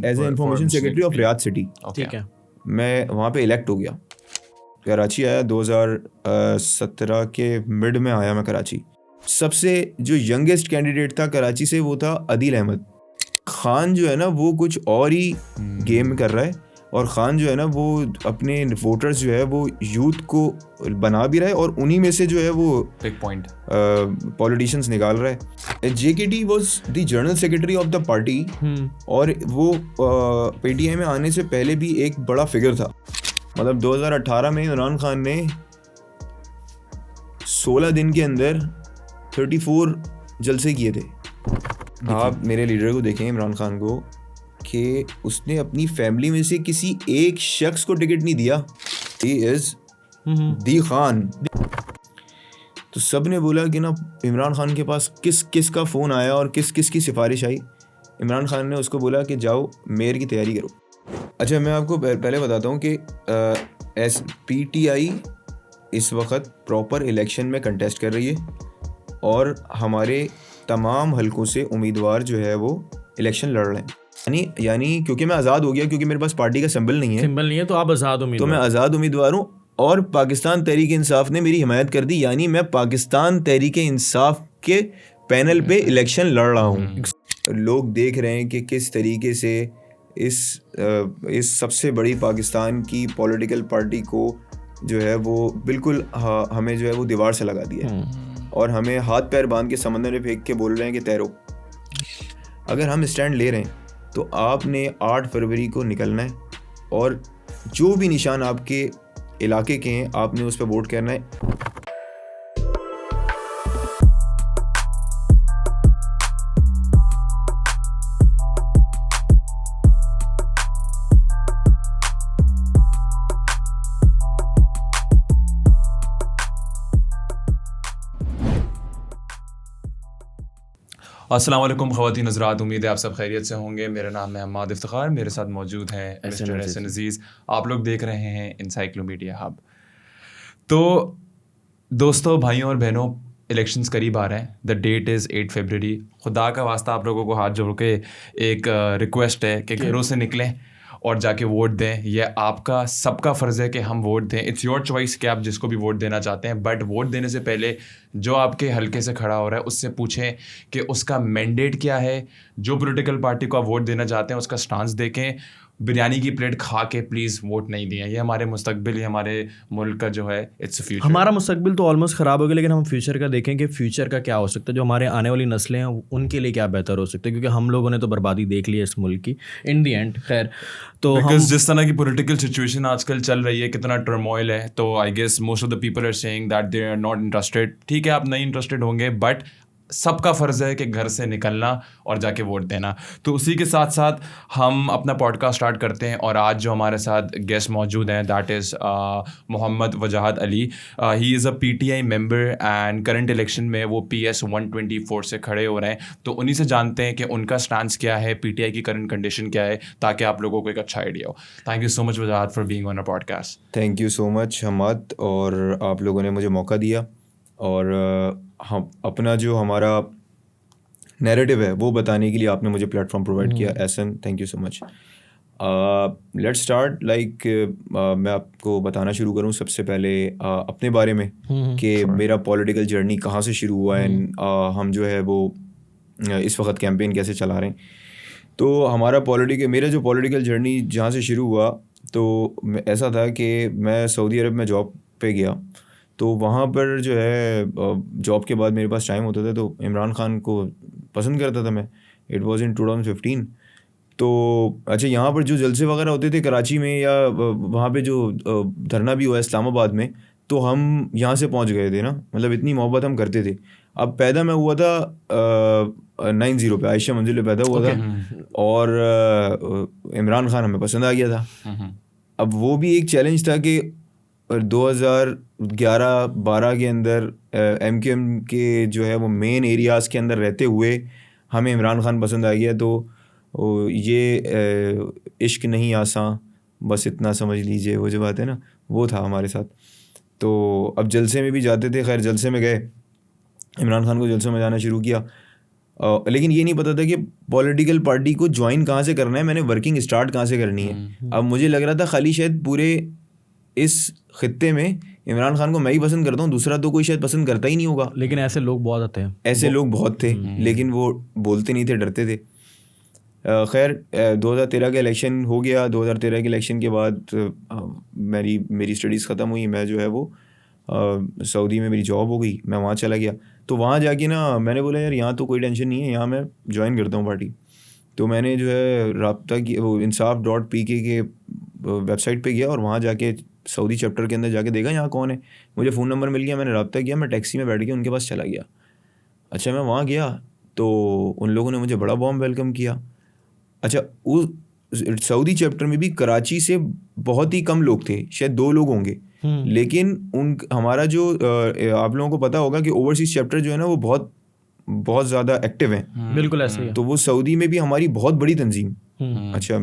As a information secretary of Riyadh city. ठीक है, मैं वहाँ पे इलेक्ट हो गया, कराची आया 2017 के मिड में आया मैं कराची। सबसे जो यंगेस्ट कैंडिडेट था कराची से वो था अदील अहमद खान। जो है ना वो कुछ और ही गेम कर रहा है, और खान जो है ना वो अपने वोटर्स जो है वो यूथ को बना भी रहा है, और उन्हीं में से जो है वो बिग पॉइंट पॉलिटिशियंस निकाल रहा है। JKT was the general secretary of the party, और वो PTI में आने से पहले भी एक बड़ा फिगर था। मतलब 2018 में इमरान खान ने 16 दिन के अंदर 34 जलसे किए थे। आप मेरे लीडर को देखें, इमरान खान को, कि उसने अपनी फैमिली में से किसी एक शख्स को टिकट नहीं दिया। He is the Khan. तो सब ने बोला कि ना इमरान खान के पास किस किस का फ़ोन आया और किस किस की सिफारिश आई। इमरान खान ने उसको बोला कि जाओ मेयर की तैयारी करो। अच्छा, मैं आपको पहले बताता हूँ कि PTI इस वक्त प्रॉपर इलेक्शन में कंटेस्ट कर रही है, और हमारे तमाम हलकों से उम्मीदवार जो है वो इलेक्शन लड़ रहे हैं। यानी क्योंकि मैं आज़ाद हो गया, क्योंकि मेरे पास पार्टी का सिंबल नहीं है, तो आप आज़ाद उम्मीदवार, तो मैं आज़ाद उम्मीदवार हूँ, और पाकिस्तान तहरीक इंसाफ ने मेरी हिमायत कर दी। यानी मैं पाकिस्तान तहरीक इंसाफ के पैनल पे इलेक्शन लड़ रहा हूँ। लोग देख रहे हैं कि किस तरीके से इस सबसे बड़ी पाकिस्तान की पॉलिटिकल पार्टी को जो है वो बिल्कुल हमें जो है वो दीवार से लगा दिया है, और हमें हाथ पैर बांध के समंदर में फेंक के बोल रहे हैं कि तैरो। अगर हम स्टैंड ले रहे हैं तो आपने 8 फरवरी को निकलना है, और जो भी निशान आपके इलाके के हैं आपने उस पर वोट करना है। अस्सलाम वालेकुम ख़वातीन हज़रात, उम्मीद है आप सब खैरियत से होंगे। मेरा नाम है अम्माद इफ्तिखार, मेरे साथ मौजूद हैं मिस्टर एहसन अजीज़। आप लोग देख रहे हैं इनसाइक्लोपीडिया हब। तो दोस्तों, भाइयों और बहनों, इलेक्शंस करीब आ रहे हैं। द डेट इज़ 8 फरवरी। खुदा का वास्ता आप लोगों को हाथ जोड़ के एक रिक्वेस्ट है कि घरों से निकलें और जाके वोट दें। यह आपका सबका फ़र्ज़ है कि हम वोट दें। इट्स योर चॉइस कि आप जिसको भी वोट देना चाहते हैं, बट वोट देने से पहले जो आपके हल्के से खड़ा हो रहा है उससे पूछें कि उसका मैंडेट क्या है। जो पॉलिटिकल पार्टी को आप वोट देना चाहते हैं उसका स्टांस देखें। बिरयानी की प्लेट खा के प्लीज़ वोट नहीं दिए। ये हमारे मुस्तकबिल, ये हमारे मुल्क का जो है इट्स फ्यूचर। हमारा मुस्तकबिल तो ऑलमोस्ट ख़राब हो गया, लेकिन हम फ्यूचर का देखें कि फ्यूचर का क्या हो सकता है, जो हमारे आने वाली नस्लें हैं उनके लिए क्या बेहतर हो सकता है, क्योंकि हम लोगों ने तो बर्बादी देख ली है इस मुल्क की इन दी एंड। खैर, तो बिकॉज जिस तरह की पॉलिटिकल सिचुएशन आजकल चल रही है, कितना टर्मोइल है, तो I guess most of the people are saying that they are not interested. ठीक है, आप नहीं इंटरेस्टेड होंगे, बट सबका फ़र्ज़ है कि घर से निकलना और जाके वोट देना। तो उसी के साथ साथ हम अपना पॉडकास्ट स्टार्ट करते हैं, और आज जो हमारे साथ गेस्ट मौजूद हैं that is Mohammad Wajahat Ali. He is a PTI member, and current election में वो PS 124 से खड़े हो रहे हैं। तो उन्हीं से जानते हैं कि उनका स्टांस क्या है, PTI की करंट कंडीशन क्या है, ताकि आप लोगों को एक अच्छा आइडिया हो। Thank you so much Wajahat for being on a podcast. Thank you so much Hammad, और आप लोगों ने मुझे मौका दिया, और हम अपना जो हमारा नैरेटिव है वो बताने के लिए आपने मुझे प्लेटफॉर्म प्रोवाइड किया। Ehsan, thank you so much. Let's start. मैं आपको बताना शुरू करूँ सबसे पहले अपने बारे में कि मेरा पॉलिटिकल जर्नी कहाँ से शुरू हुआ है, हम जो है वो इस वक्त कैंपेन कैसे चला रहे हैं। तो मेरा जो पॉलिटिकल जर्नी जहाँ से शुरू हुआ, तो ऐसा था कि मैं सऊदी अरब में जॉब पे गया। तो वहाँ पर जो है जॉब के बाद मेरे पास टाइम होता था, तो इमरान खान को पसंद करता था मैं। It was in 2015। तो अच्छा, यहाँ पर जो जलसे वगैरह होते थे कराची में, या वहाँ पे जो धरना भी हुआ इस्लामाबाद में, तो हम यहाँ से पहुँच गए थे ना। मतलब इतनी मोहब्बत हम करते थे। अब पैदा मैं हुआ था 90 पे, आयशा मंजिल पे पैदा हुआ था, और इमरान खान हमें पसंद आ गया था। अब वो भी एक चैलेंज था कि 2011-12 के अंदर MQM के जो है वो मेन एरियाज़ के अंदर रहते हुए हमें इमरान खान पसंद आ गया। तो ये इश्क नहीं आसान, बस इतना समझ लीजिए, वो जो बात है ना, वो था हमारे साथ। तो अब जलसे में भी जाते थे। खैर, जलसे में गए, इमरान खान को जलसे में जाना शुरू किया। लेकिन ये नहीं पता था कि पॉलिटिकल पार्टी को ज्वाइन कहाँ से करना है, मैंने वर्किंग स्टार्ट कहाँ से करनी है। अब मुझे लग रहा था खाली शायद पूरे इस खित्ते में इमरान खान को मैं ही पसंद करता हूँ, दूसरा तो कोई शायद पसंद करता ही नहीं होगा। लेकिन ऐसे लोग बहुत आते हैं, ऐसे लोग बहुत थे, लेकिन वो बोलते नहीं थे, डरते थे। खैर 2013 का इलेक्शन हो गया। 2013 के इलेक्शन के बाद मेरी स्टडीज़ ख़त्म हुई। मैं जो है वो सऊदी में मेरी जॉब हो गई, मैं वहाँ चला गया। तो वहाँ जाके ना मैंने बोला यार यहाँ तो कोई टेंशन नहीं है, यहाँ मैं ज्वाइन करता हूँ पार्टी। तो मैंने जो है राब्ता की वो insaf.pk के वेबसाइट पे गया और वहाँ जाके सऊदी चैप्टर के अंदर जाके देखा यहाँ कौन है। मुझे फ़ोन नंबर मिल गया, मैंने राब्ता किया, मैं टैक्सी में बैठ के उनके पास चला गया। अच्छा, मैं वहाँ गया तो उन लोगों ने मुझे बड़ा वार्म वेलकम किया। अच्छा, उस सऊदी चैप्टर में भी कराची से बहुत ही कम लोग थे, शायद 2 लोग होंगे, लेकिन हमारा जो आप लोगों को पता होगा कि ओवरसीज चैप्टर जो है ना वो बहुत ज़्यादा एक्टिव हैं। बिल्कुल ऐसे ही है। तो वो सऊदी में भी हमारी बहुत बड़ी तंजीम। अच्छा,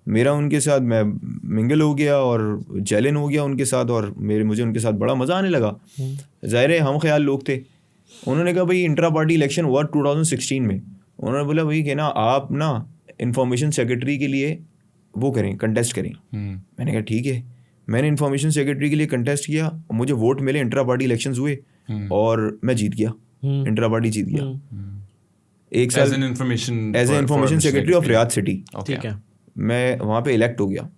मेरा उनके साथ मैं मिंगल हो गया और जेलन हो गया उनके साथ, और मुझे उनके साथ बड़ा मज़ा आने लगा। ज़ाहिर है हम ख्याल लोग थे। उन्होंने कहा भाई इंट्रा पार्टी इलेक्शन हुआ 2016 में। उन्होंने बोला भाई कि ना आप ना इंफॉर्मेशन सेक्रेटरी के लिए वो करें, कंटेस्ट करें। मैंने कहा ठीक है। मैंने इंफॉर्मेशन सेक्रेटरी के लिए कंटेस्ट किया, मुझे वोट मिले, इंट्रा पार्टी इलेक्शंस हुए और मैं जीत गया, इंट्रा पार्टी जीत गया। एक साल as an information secretary of Riyadh city, ठीक है, मैं वहाँ पे इलेक्ट हो गया।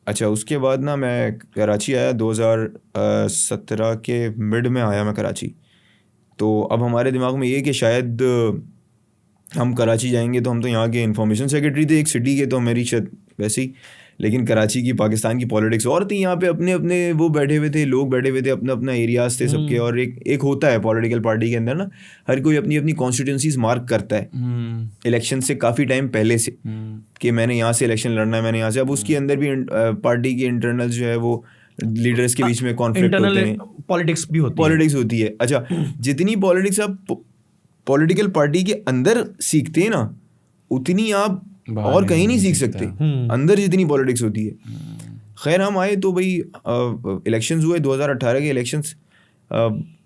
अच्छा, उसके बाद ना मैं कराची आया, 2017 के मिड में आया मैं कराची। तो अब हमारे दिमाग में ये कि शायद हम कराची जाएंगे तो हम तो यहाँ के इंफॉर्मेशन सेक्रेटरी थे एक सिटी के, तो मेरी शायद वैसे ही, लेकिन कराची की पाकिस्तान की पॉलिटिक्स और थी। यहाँ पे अपने अपने वो बैठे हुए थे, लोग बैठे हुए थे, अपना अपना एरियाज थे सबके। और एक होता है पॉलिटिकल पार्टी के अंदर ना, हर कोई अपनी अपनी कॉन्स्टिट्यूंसीज मार्क करता है इलेक्शन से काफ़ी टाइम पहले से, कि मैंने यहाँ से इलेक्शन लड़ना है, मैंने यहाँ से। अब उसके अंदर भी पार्टी की इंटरनल जो है वो लीडर्स के बीच में कॉन्फ्लिक्ट होते हैं, पॉलिटिक्स भी होती है। अच्छा, जितनी पॉलिटिक्स आप पॉलिटिकल पार्टी के अंदर सीखते हैं ना, उतनी आप और कहीं नहीं सीख सकते, अंदर जितनी पॉलिटिक्स होती है। खैर हम आए तो भाई इलेक्शंस हुए, 2018 के इलेक्शंस।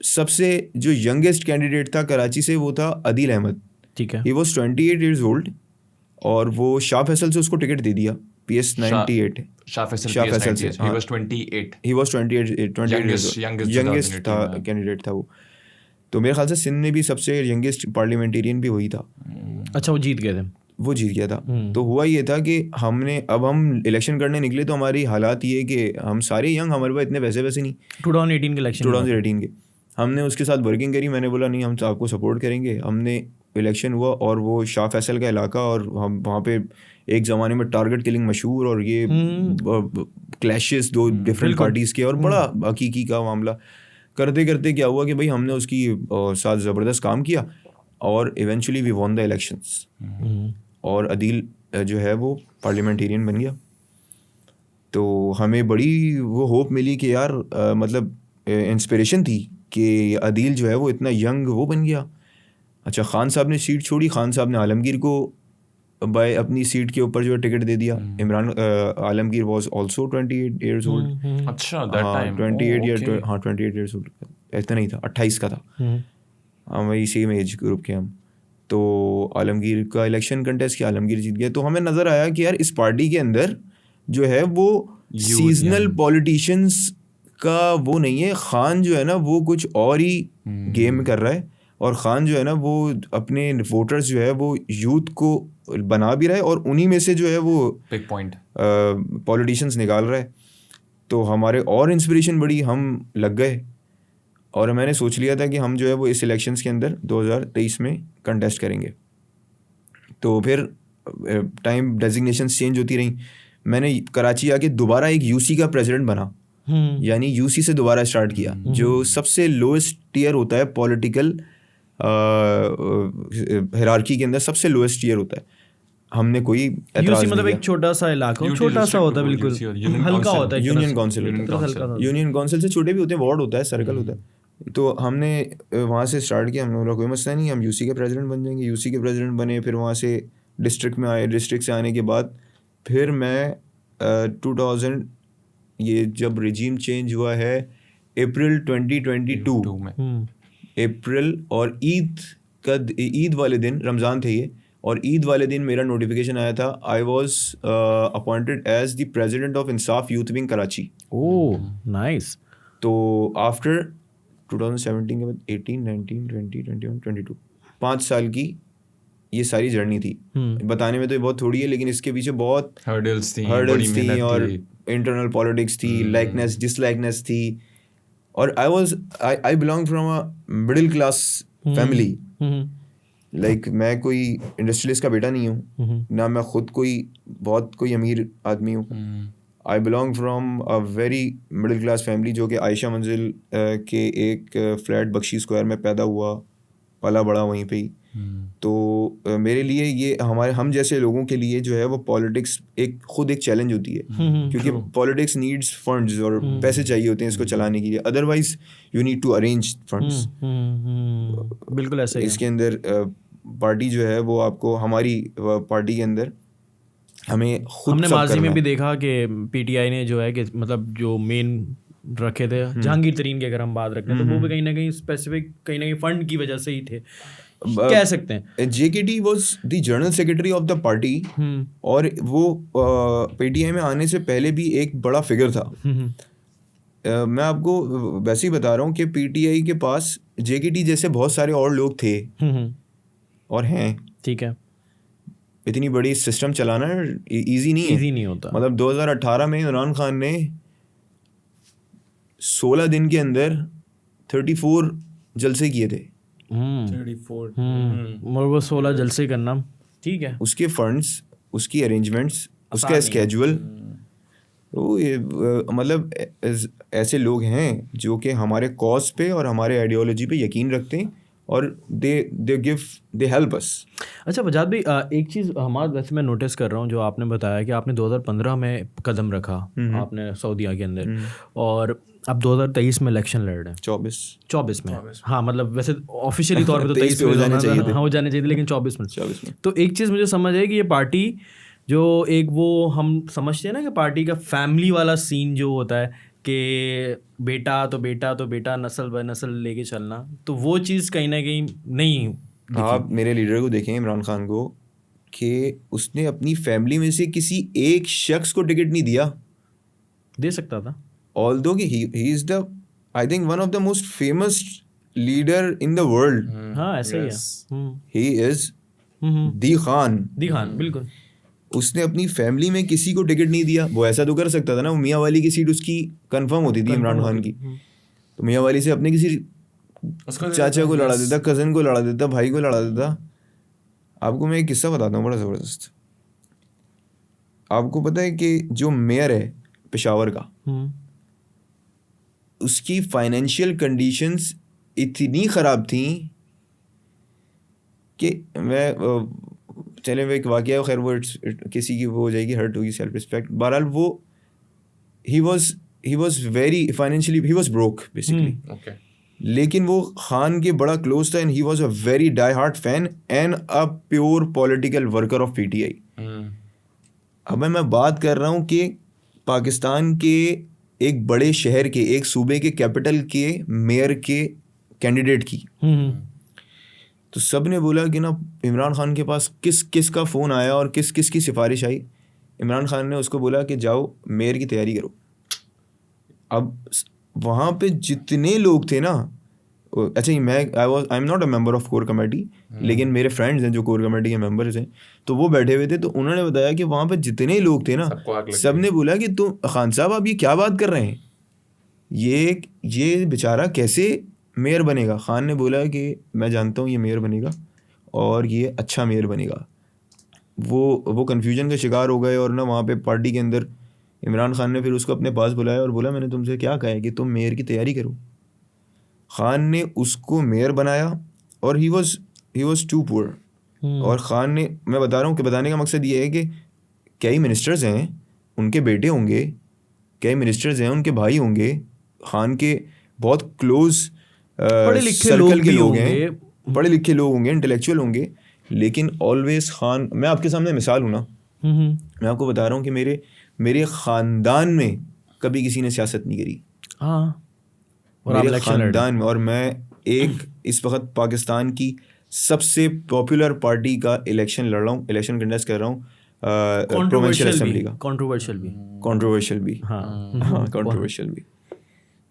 सबसे जो यंगेस्ट कैंडिडेट था कराची से वो था अदील अहमद, ठीक है। ही वॉज 28 years old और वो शाह फैसल से उसको टिकट दे दिया, PS 98 शाह फैसल से। he was 28 यंगेस्ट था कैंडिडेट था वो। तो मेरे ख्याल से सिंध में भी सबसे यंगेस्ट पार्लियामेंटेरियन भी वही था। अच्छा, वो जीत गए थे? वो जीत गया था। तो हुआ ये था कि अब हम इलेक्शन करने निकले तो हमारी हालात ये कि हम सारे यंग, हमारे पास इतने वैसे नहीं। 2018 के इलेक्शन, 2018 के हमने उसके साथ वर्किंग करी। मैंने बोला नहीं, हम आपको सपोर्ट करेंगे। हमने इलेक्शन हुआ और वो शाह फैसल का इलाका, और हम वहाँ पे एक ज़माने में टारगेट किलिंग मशहूर, और ये क्लैशेस 2 डिफरेंट पार्टीज़ के, और बड़ा हकीकी का मामला। करते करते क्या हुआ कि भाई हमने उसकी साथ ज़बरदस्त काम किया और eventually we won the elections, और अदील जो है वो पार्लियामेंटेरियन बन गया। तो हमें बड़ी वो होप मिली कि यार मतलब इंस्पिरेशन थी कि अदील जो है वो इतना यंग वो बन गया। अच्छा, खान साहब ने सीट छोड़ी, खान साहब ने आलमगीर को बाय अपनी सीट के ऊपर जो है टिकट दे दिया। Imran Alamgir was also 28 years old। अच्छा, दैट टाइम 28 years old, इतना नहीं था, 28 का था। हाँ, वही सेम एज ग्रुप के हम। तो आलमगीर का इलेक्शन कंटेस्ट किया, आलमगीर जीत गया। तो हमें नज़र आया कि यार इस पार्टी के अंदर जो है वो सीजनल पॉलिटिशियंस का वो नहीं है। खान जो है ना वो कुछ और ही गेम कर रहा है, और ख़ान जो है ना वो अपने वोटर्स जो है वो यूथ को बना भी रहा है, और उन्हीं में से जो है वो बिग पॉइंट पॉलिटिशियंस निकाल रहा है। तो हमारे और इंस्पिरेशन बड़ी, हम लग गए और मैंने सोच लिया था कि हम जो है वो इस इलेक्शंस के अंदर 2023 में कंटेस्ट करेंगे। तो फिर टाइम डेजिग्नेशंस चेंज होती रहीं। मैंने कराची आके दोबारा एक यूसी का प्रेसिडेंट बना, यानी यूसी से दोबारा स्टार्ट किया, जो सबसे लोएस्ट टियर होता है पॉलिटिकल हायरार्की के अंदर, सबसे लोएस्ट टियर होता है। हमने कोई यूसी मतलब एक छोटा सा इलाका, छोटा सा होता है, बिल्कुल हल्का होता है, यूनियन काउंसिल से छोटे भी होते हैं, वार्ड होता है, सर्कल होता है। तो हमने वहाँ से स्टार्ट किया। हमने बोला कोई मसला नहीं, हम यूसी के प्रेसिडेंट बन जाएंगे। यूसी के प्रेसिडेंट बने, फिर वहाँ से डिस्ट्रिक्ट में आए। डिस्ट्रिक्ट से आने के बाद फिर मैं 2000 ये जब रिजीम चेंज हुआ है अप्रैल 2022 में, अप्रैल और ईद का ईद वाले दिन, रमज़ान थे ये, और ईद वाले दिन मेरा नोटिफिकेशन आया था, I was appointed as the president of Insaf youth wing Karachi. Oh nice. तो आफ्टर 2017 के बाद 18, 19, 20, 21, 22 5 साल की ये सारी जर्नी थी। बताने में तो ये बहुत थोड़ी है, लेकिन इसके पीछे बहुत हर्डल्स थी, हर्डल्स बड़ी थी मेहनत और थी। इंटरनल पॉलिटिक्स थी, लाइकनेस डिसलाइकनेस थी। और I belong from a middle class family. Like मैं कोई इंडस्ट्रियलिस्ट का बेटा नहीं हूँ, ना मैं खुद कोई अमीर आदमी हूँ। I belong from a very middle class family, जो कि आयशा मंजिल के एक फ्लैट बख्शी स्क्वायर में पैदा हुआ, पला बड़ा वहीं पे ही। तो मेरे लिए ये हम जैसे लोगों के लिए जो है वो पॉलिटिक्स खुद एक चैलेंज होती है, क्योंकि पॉलिटिक्स नीड्स फंड्स और पैसे चाहिए होते हैं इसको चलाने के लिए, otherwise you need to arrange funds. बिल्कुल ऐसा ही है। इसके अंदर पार्टी जो है वो आपको, हमारी पार्टी के अंदर हमें खुद हमने सब माजी करना में है। भी देखा कि पीटीआई ने जो है कि मतलब जो मेन रखे थे जहांगीर तरीन की, अगर हम बात रखें तो वो भी कहीं ना कहीं स्पेसिफिक, कहीं ना कहीं फंड की वजह से ही थे, कह सकते हैं। JKT was the general secretary of the party, और वो पीटीआई में आने से पहले भी एक बड़ा फिगर था। मैं आपको वैसे ही बता रहा हूँ कि पीटीआई के पास JKT जैसे बहुत सारे और लोग थे और हैं। ठीक है, इतनी बड़ी सिस्टम चलाना इजी नहीं है, इजी नहीं होता। मतलब 2018 में इमरान खान ने 16 दिन के अंदर 34 जलसे किए थे। 34 और वो 16 जलसे करना, ठीक है, उसके फंड्स, उसकी अरेंजमेंट्स, उसका नहीं है। स्केड्यूल, तो ये मतलब ऐसे लोग हैं जो कि हमारे कॉज पे और हमारे आइडियोलॉजी पे यकीन रखते हैं, और दे हेल्प अस। अच्छा वजाद भाई, एक चीज़ हमारे वैसे मैं नोटिस कर रहा हूँ, जो आपने बताया कि आपने 2015 में कदम रखा आपने सऊदीया के अंदर, और अब 2023 में इलेक्शन लड़ रहे हैं, 24 में। हाँ मतलब वैसे ऑफिशियली तौर पे तो 23 पे हो जाने चाहिए थे। हाँ हो जाने चाहिए थे, लेकिन 24 में। तो एक चीज़ मुझे समझ है कि ये पार्टी जो एक वो हम समझते हैं ना कि पार्टी का फैमिली वाला सीन जो होता है कि बेटा तो बेटा नस्ल ब नस्ल लेके चलना, तो वो चीज़ कहीं ना कहीं नहीं। आप मेरे लीडर को देखें, इमरान खान को, कि उसने अपनी फैमिली में से किसी एक शख्स को टिकट नहीं दिया। दे सकता था, ऑल्दो कि he is the, I think, one of the most famous leader in the world. हाँ ऐसा ही है। He is दी खान। दी खान, बिल्कुल। उसने अपनी फैमिली में किसी को टिकट नहीं दिया। वो ऐसा तो कर सकता था ना, मियाँ वाली की सीट उसकी कंफर्म होती थी इमरान खान की, तो मियाँ वाली से अपने किसी चाचा को लड़ा देता, कज़न को लड़ा देता, भाई को लड़ा देता। आपको मैं एक किस्सा बताता हूँ बड़ा ज़बरदस्त। आपको पता है कि जो मेयर है पेशावर का, उसकी फाइनेंशियल कंडीशंस इतनी ख़राब थी कि चले वो एक वाक़या, खैर वो किसी की वो हो जाएगी, हर्ट होगी, सेल्फ रिस्पेक्ट। बहरहाल वो he was very financially, he was broke basically, लेकिन वो खान के बड़ा क्लोज था, and he was a very die hard fan and a pure political worker of PTI. अब मैं बात कर रहा हूँ कि पाकिस्तान के एक बड़े शहर के, एक सूबे के कैपिटल के मेयर के कैंडिडेट की, तो सब ने बोला कि ना इमरान खान के पास किस का फ़ोन आया और किस की सिफारिश आई। इमरान खान ने उसको बोला कि जाओ मेयर की तैयारी करो। अब वहाँ पे जितने लोग थे ना, अच्छा I am not a member of core committee, लेकिन मेरे फ्रेंड्स हैं जो कोर कमेटी के मेंबर्स हैं, तो वो बैठे हुए थे, तो उन्होंने बताया कि वहाँ पे जितने लोग थे ना, सब ने बोला कि तुम खान साहब आप ये क्या बात कर रहे हैं, ये बेचारा कैसे मेयर बनेगा। खान ने बोला कि मैं जानता हूँ ये मेयर बनेगा और ये अच्छा मेयर बनेगा। वो कन्फ्यूजन का शिकार हो गए, और ना वहाँ पे पार्टी के अंदर इमरान खान ने फिर उसको अपने पास बुलाया और बोला मैंने तुमसे क्या कहा है कि तुम मेयर की तैयारी करो। खान ने उसको मेयर बनाया, और ही वॉज टू पुअर। और खान ने, मैं बता रहा हूँ कि बताने का मकसद ये है कि कई मिनिस्टर्स हैं, उनके बेटे होंगे, कई मिनिस्टर्स हैं उनके भाई होंगे, खान के बहुत क्लोज सर्कल के लोग हैं, पढ़े लिखे लोग होंगे, इंटेलेक्चुअल होंगे, लेकिन ऑलवेज खान, मैं आपके सामने मिसाल हूँ ना, मैं आपको बता रहा हूँ कि मेरे ख़ानदान में कभी किसी ने सियासत नहीं करी। हाँ, मेरे ख़ानदान में, और मैं एक इस वक्त पाकिस्तान की सबसे पॉपुलर पार्टी का इलेक्शन लड़ रहा हूँ, इलेक्शन कंटेस्ट कर रहा हूँ प्रोविंशियल असेंबली का। कंट्रोवर्शियल भी हाँ कंट्रोवर्शियल भी।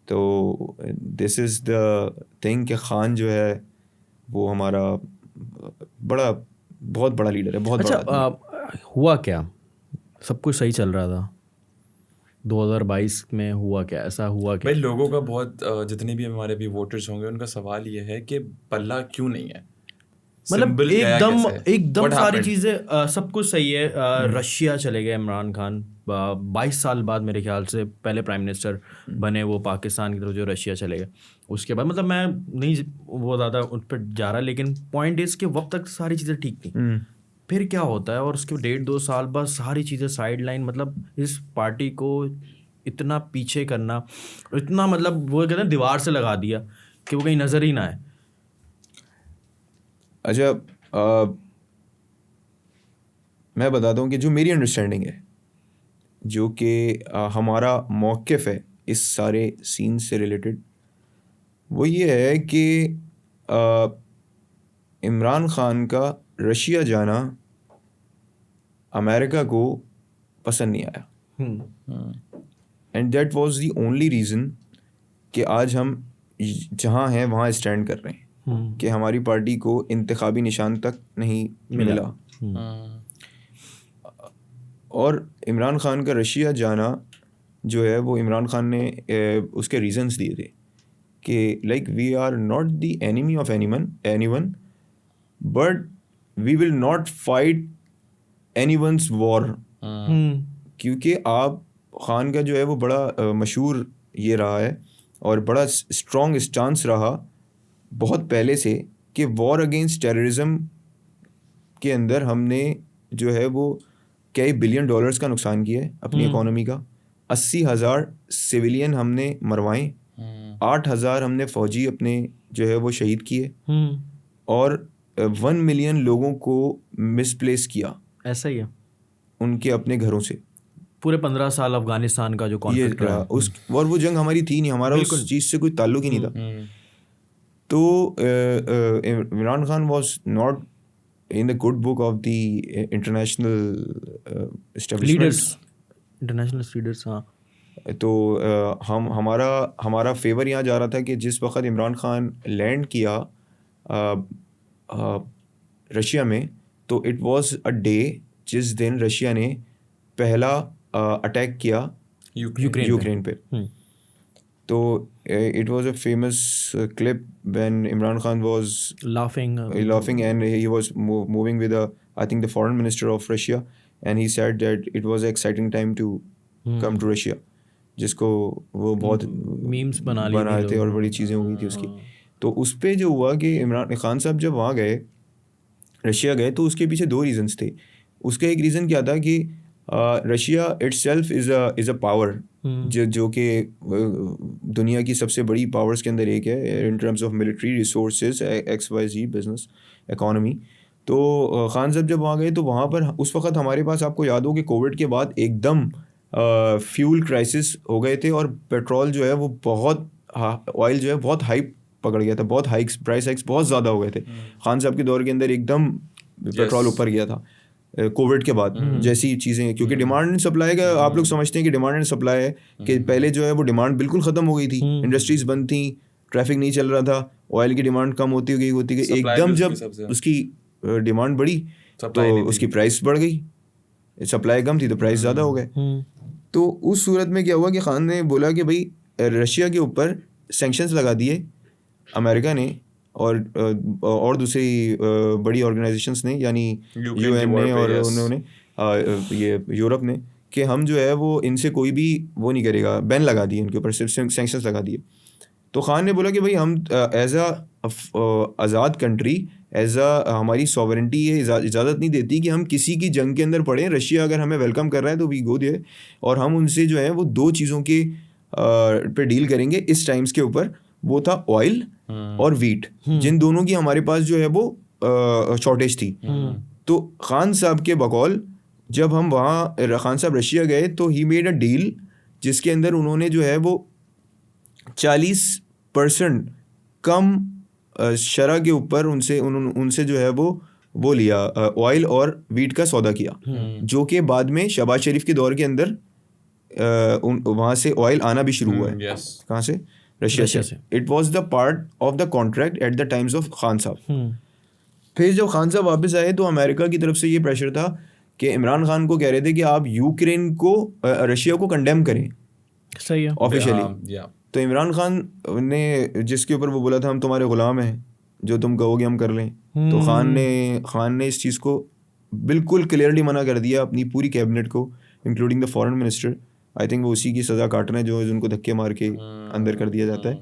तो दिस इज़ द थिंग कि खान जो है वो हमारा बहुत बड़ा लीडर है, बहुत बड़ा अच्छा हुआ क्या? सब कुछ सही चल रहा था 2022 में, हुआ क्या? ऐसा हुआ क्या? भाई लोगों का बहुत जितने भी हमारे भी वोटर्स होंगे उनका सवाल ये है कि पल्ला क्यों नहीं है, मतलब Symbol गया कैसे? एकदम What सारी happened? चीज़ें सब कुछ सही है। रशिया चले गए इमरान खान 22 साल बाद, मेरे ख्याल से पहले प्राइम मिनिस्टर बने वो पाकिस्तान की तरफ जो रशिया चले गए। उसके बाद मतलब मैं नहीं वो ज़्यादा उन पर जा रहा, लेकिन पॉइंट इज़ कि वक्त तक सारी चीज़ें ठीक थी। फिर क्या होता है और उसके 1.5-2 साल बाद सारी चीज़ें साइड लाइन, मतलब इस पार्टी को इतना पीछे करना, इतना मतलब वो कहते हैं दीवार से लगा दिया कि वो कहीं नज़र ही ना आए। अच्छा मैं बताता हूँ कि जो मेरी अंडरस्टैंडिंग है, जो कि हमारा मौक़िफ़ है इस सारे सीन से रिलेटेड, वो ये है कि इमरान खान का रशिया जाना अमेरिका को पसंद नहीं आया, and that was the only reason कि आज हम जहाँ हैं वहाँ स्टैंड कर रहे हैं कि हमारी पार्टी को इंतखाबी निशान तक नहीं मिला। और इमरान खान का रशिया जाना जो है वो इमरान खान ने उसके रीज़न्स दिए थे कि like we are not the enemy of anyone but we will not fight anyone's war. क्योंकि आप खान का जो है वो बड़ा मशहूर ये रहा है और बड़ा स्ट्रॉन्ग स्टांस रहा बहुत पहले से कि वॉर अगेंस्ट टेररिज्म के अंदर हमने जो है वो कई बिलियन डॉलर्स का नुकसान किया है अपनी इकोनॉमी का। 80,000 सिविलियन हमने मरवाए, 8,000 हमने फ़ौजी अपने जो है वो शहीद किए और 1 मिलियन लोगों को मिसप्लेस किया। ऐसा ही है उनके अपने घरों से। पूरे 15 साल अफगानिस्तान का जो कॉन्फ्लिक्ट रहा उस और वो जंग हमारी थी नहीं, हमारा उस चीज़ से कोई ताल्लुक ही नहीं था। तो Imran Khan was not in the good book of the international leaders, international leaders. हाँ तो हमारा फेवर यहाँ जा रहा था कि जिस वक्त इमरान खान लैंड किया रशिया में, तो इट वाज अ डे जिस दिन रशिया ने पहला अटैक किया यूक्रेन पे। तो it was a famous clip when Imran Khan was laughing and he was moving with I think the foreign minister of Russia, and he said that it was an exciting time to come to Russia, जिसको वो बहुत memes बनाए थे और बड़ी चीज़ें हो गई थी उसकी। तो उस पे जो हुआ कि इमरान खान साहब जब वहाँ गए, रशिया गए, तो उसके पीछे 2 रीज़न्स थे। उसका एक रीज़न क्या था कि Russia itself is a power जो कि दुनिया की सबसे बड़ी पावर्स के अंदर एक है in terms of military resources, XYZ business economy. तो खान साहब जब वहाँ गए तो वहाँ पर उस वक्त हमारे पास, आपको याद हो कि कोविड के बाद एकदम फ्यूल क्राइसिस हो गए थे और पेट्रोल जो है वो बहुत, ऑयल जो है बहुत हाइप पकड़ गया था, बहुत प्राइस हाइक्स बहुत ज़्यादा हो गए थे। खान साहब के दौर के अंदर एकदम पेट्रोल ऊपर गया था कोविड के बाद जैसी चीज़ें, क्योंकि डिमांड एंड सप्लाई का आप लोग समझते हैं कि डिमांड एंड सप्लाई है कि पहले जो है वो डिमांड बिल्कुल ख़त्म हो गई थी, इंडस्ट्रीज बंद थी, ट्रैफिक नहीं चल रहा था, ऑयल की डिमांड कम होती गई एकदम जब उसकी डिमांड बढ़ी तो उसकी प्राइस बढ़ गई, सप्लाई कम थी तो प्राइस ज़्यादा हो गए। तो उस सूरत में क्या हुआ कि खान ने बोला कि भाई रशिया के ऊपर सैंक्शंस लगा दिए अमेरिका ने और दूसरी बड़ी ऑर्गेनाइजेशंस ने, यानी UN ने और उन्होंने ये यूरोप ने, कि हम जो है वो इनसे कोई भी वो नहीं करेगा, बैन लगा दिए इनके ऊपर, सिर्फ सैंक्शंस लगा दिए। तो खान ने बोला कि भाई हम एज आज़ाद कंट्री, एज हमारी सॉवरेंटी ये इजाज़त नहीं देती कि हम किसी की जंग के अंदर पड़ें। रशिया अगर हमें वेलकम कर रहा है तो वी गो देयर, और हम उनसे जो है वो 2 चीज़ों के पे डील करेंगे इस टाइम्स के ऊपर, वो था ऑयल और वीट, जिन दोनों की हमारे पास जो है वो शॉर्टेज थी। तो खान साहब के बकौल जब हम वहाँ खान साहब रशिया गए तो ही मेड अ डील जिसके अंदर उन्होंने जो है वो 40% कम शरह के ऊपर उनसे जो है वो लिया ऑयल और वीट का सौदा किया, जो कि बाद में शहबाज शरीफ के दौर के अंदर वहाँ से ऑयल आना भी शुरू हुआ है। yes. कहाँ से? रशिया से। It was the part of the contract at the times of Khan साहब। फिर जब खान साहब वापस आए तो अमेरिका की तरफ से ये प्रेशर था कि इमरान खान को कह रहे थे कि आप यूक्रेन को रशिया को कंडेम करें सही है ऑफिशियली। yeah. तो इमरान खान ने जिसके ऊपर वो बोला था हम तुम्हारे गुलाम हैं, जो तुम कहोगे हम कर लें, तो खान ने इस चीज़ को बिल्कुल क्लियरली मना कर दिया अपनी पूरी कैबिनेट को, including the foreign minister. I think वो उसी की सज़ा काट रहे हैं जो उनको धक्के मार के अंदर कर दिया जाता है। और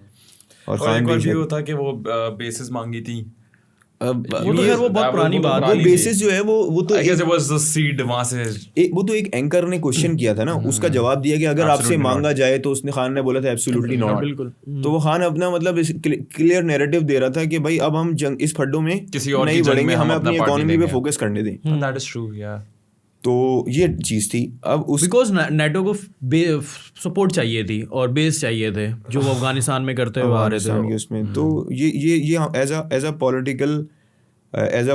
और खान एक बार भी भी होता कि वो बेसिस मांगी थी, वो तो खैर वो बहुत पुरानी बात वो बेसिस जो है वो तो I guess it was the seed वहाँ से वो तो एक एंकर ने क्वेश्चन किया था ना, उसका जवाब दिया कि अगर आपसे मांगा जाए तो उसने खान ने बोला था एब्सोल्युटली नॉट। बिल्कुल। तो वो खान अपना मतलब क्लियर नैरेटिव दे रहा था कि भाई अब हम इस खड्डों में किसी और की नहीं जंग में बढ़ेंगे, हम हमें अपना अपनी part इकोनॉमी नहीं पे देंगे। फोकस करने दें। that is true, yeah. तो ये चीज़ थी। अब उस बिकॉज नेटो को सपोर्ट चाहिए थी और बेस चाहिए थे जो वो अफगानिस्तान में करते हुए आ रहे अफगानिस्तान के थे। उसमें तो ये एज अ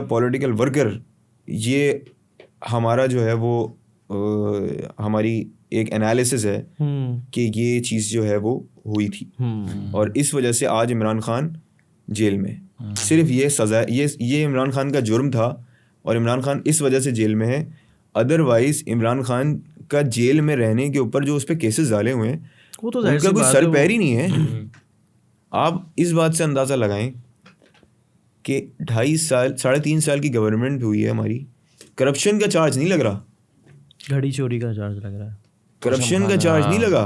पॉलिटिकल वर्कर ये हमारा जो है वो हमारी एक एनालिसिस है कि ये चीज़ जो है वो हुई थी और इस वजह से आज इमरान खान जेल में। सिर्फ ये सज़ा, ये इमरान खान का जुर्म था और इमरान खान इस वजह से जेल में है। अदरवाइज इमरान खान का जेल में रहने के ऊपर जो उस पर केसेस डाले हुए हैं वो तो उनका कोई सर पैर ही नहीं है। आप इस बात से अंदाज़ा लगाएं कि 3.5 साल की गवर्नमेंट हुई है हमारी, करप्शन का चार्ज नहीं लग रहा, घड़ी चोरी का चार्ज लग रहा है, करप्शन का चार्ज नहीं लगा।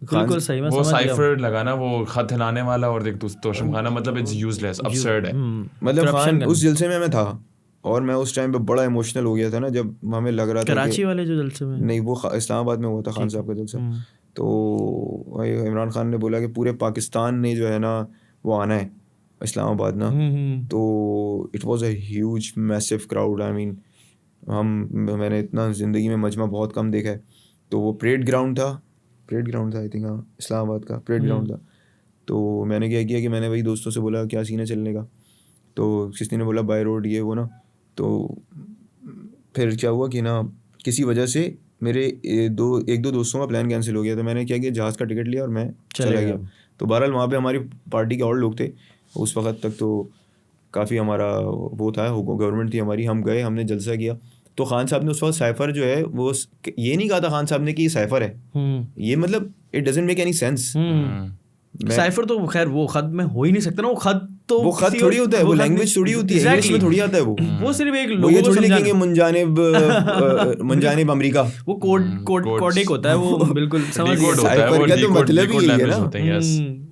बिल्कुल सही। वो साइफर लगा ना, वो खत हिलाने वाला और देख तोशम खाना, मतलब इट्स यूजलेस, absurd है। मतलब खान उस जलसे में मैं था और मैं उस टाइम पे बड़ा इमोशनल हो गया था ना, जब हमें लग रहा था कराची वाले जो जलसे में नहीं, वो इस्लामाबाद में हुआ था खान साहब का जलसा। तो इमरान खान ने बोला कि पूरे पाकिस्तान ने जो है ना वो आना है इस्लामाबाद ना। तो it was a huge massive crowd. I mean मैंने इतना ज़िंदगी में मजमा बहुत कम देखा है। तो वो परेड ग्राउंड था आई थिंक, हाँ इस्लामाबाद का परेड ग्राउंड था। तो मैंने क्या किया कि मैंने वही दोस्तों से बोला क्या सीन है चलने का, तो किसी ने बोला बाय रोड ये वो ना। तो फिर क्या हुआ कि ना किसी वजह से मेरे एक दो दोस्तों का प्लान कैंसिल हो गया। तो मैंने क्या किया, जहाज़ का टिकट लिया और मैं चला गया। तो बहरहाल वहाँ पे हमारी पार्टी के और लोग थे उस वक्त तक, तो काफ़ी हमारा वो था, गवर्नमेंट थी हमारी। हम गए, हमने जलसा किया। तो खान साहब ने उस वक्त साइफर जो है वो ये नहीं कहा था खान साहब ने कि ये साइफर है। ये मतलब it doesn't make any sense. Cipher तो खैर वो खत में हो ही नहीं सकता ना, वो खत थोड़ी होता है, वो लैंग्वेज थोड़ी होती है, इंग्लिश में थोड़ी आता है वो सिर्फ एक वो लोगों ये को थोड़ी समझाने, लिखेंगे मुंजानिब अमेरिका, वो कोड एक होता है वो बिल्कुल समझ Decode गया। होता है, वो साइफर का तो decode मतलब ही यही है language ना होते हैं, yes.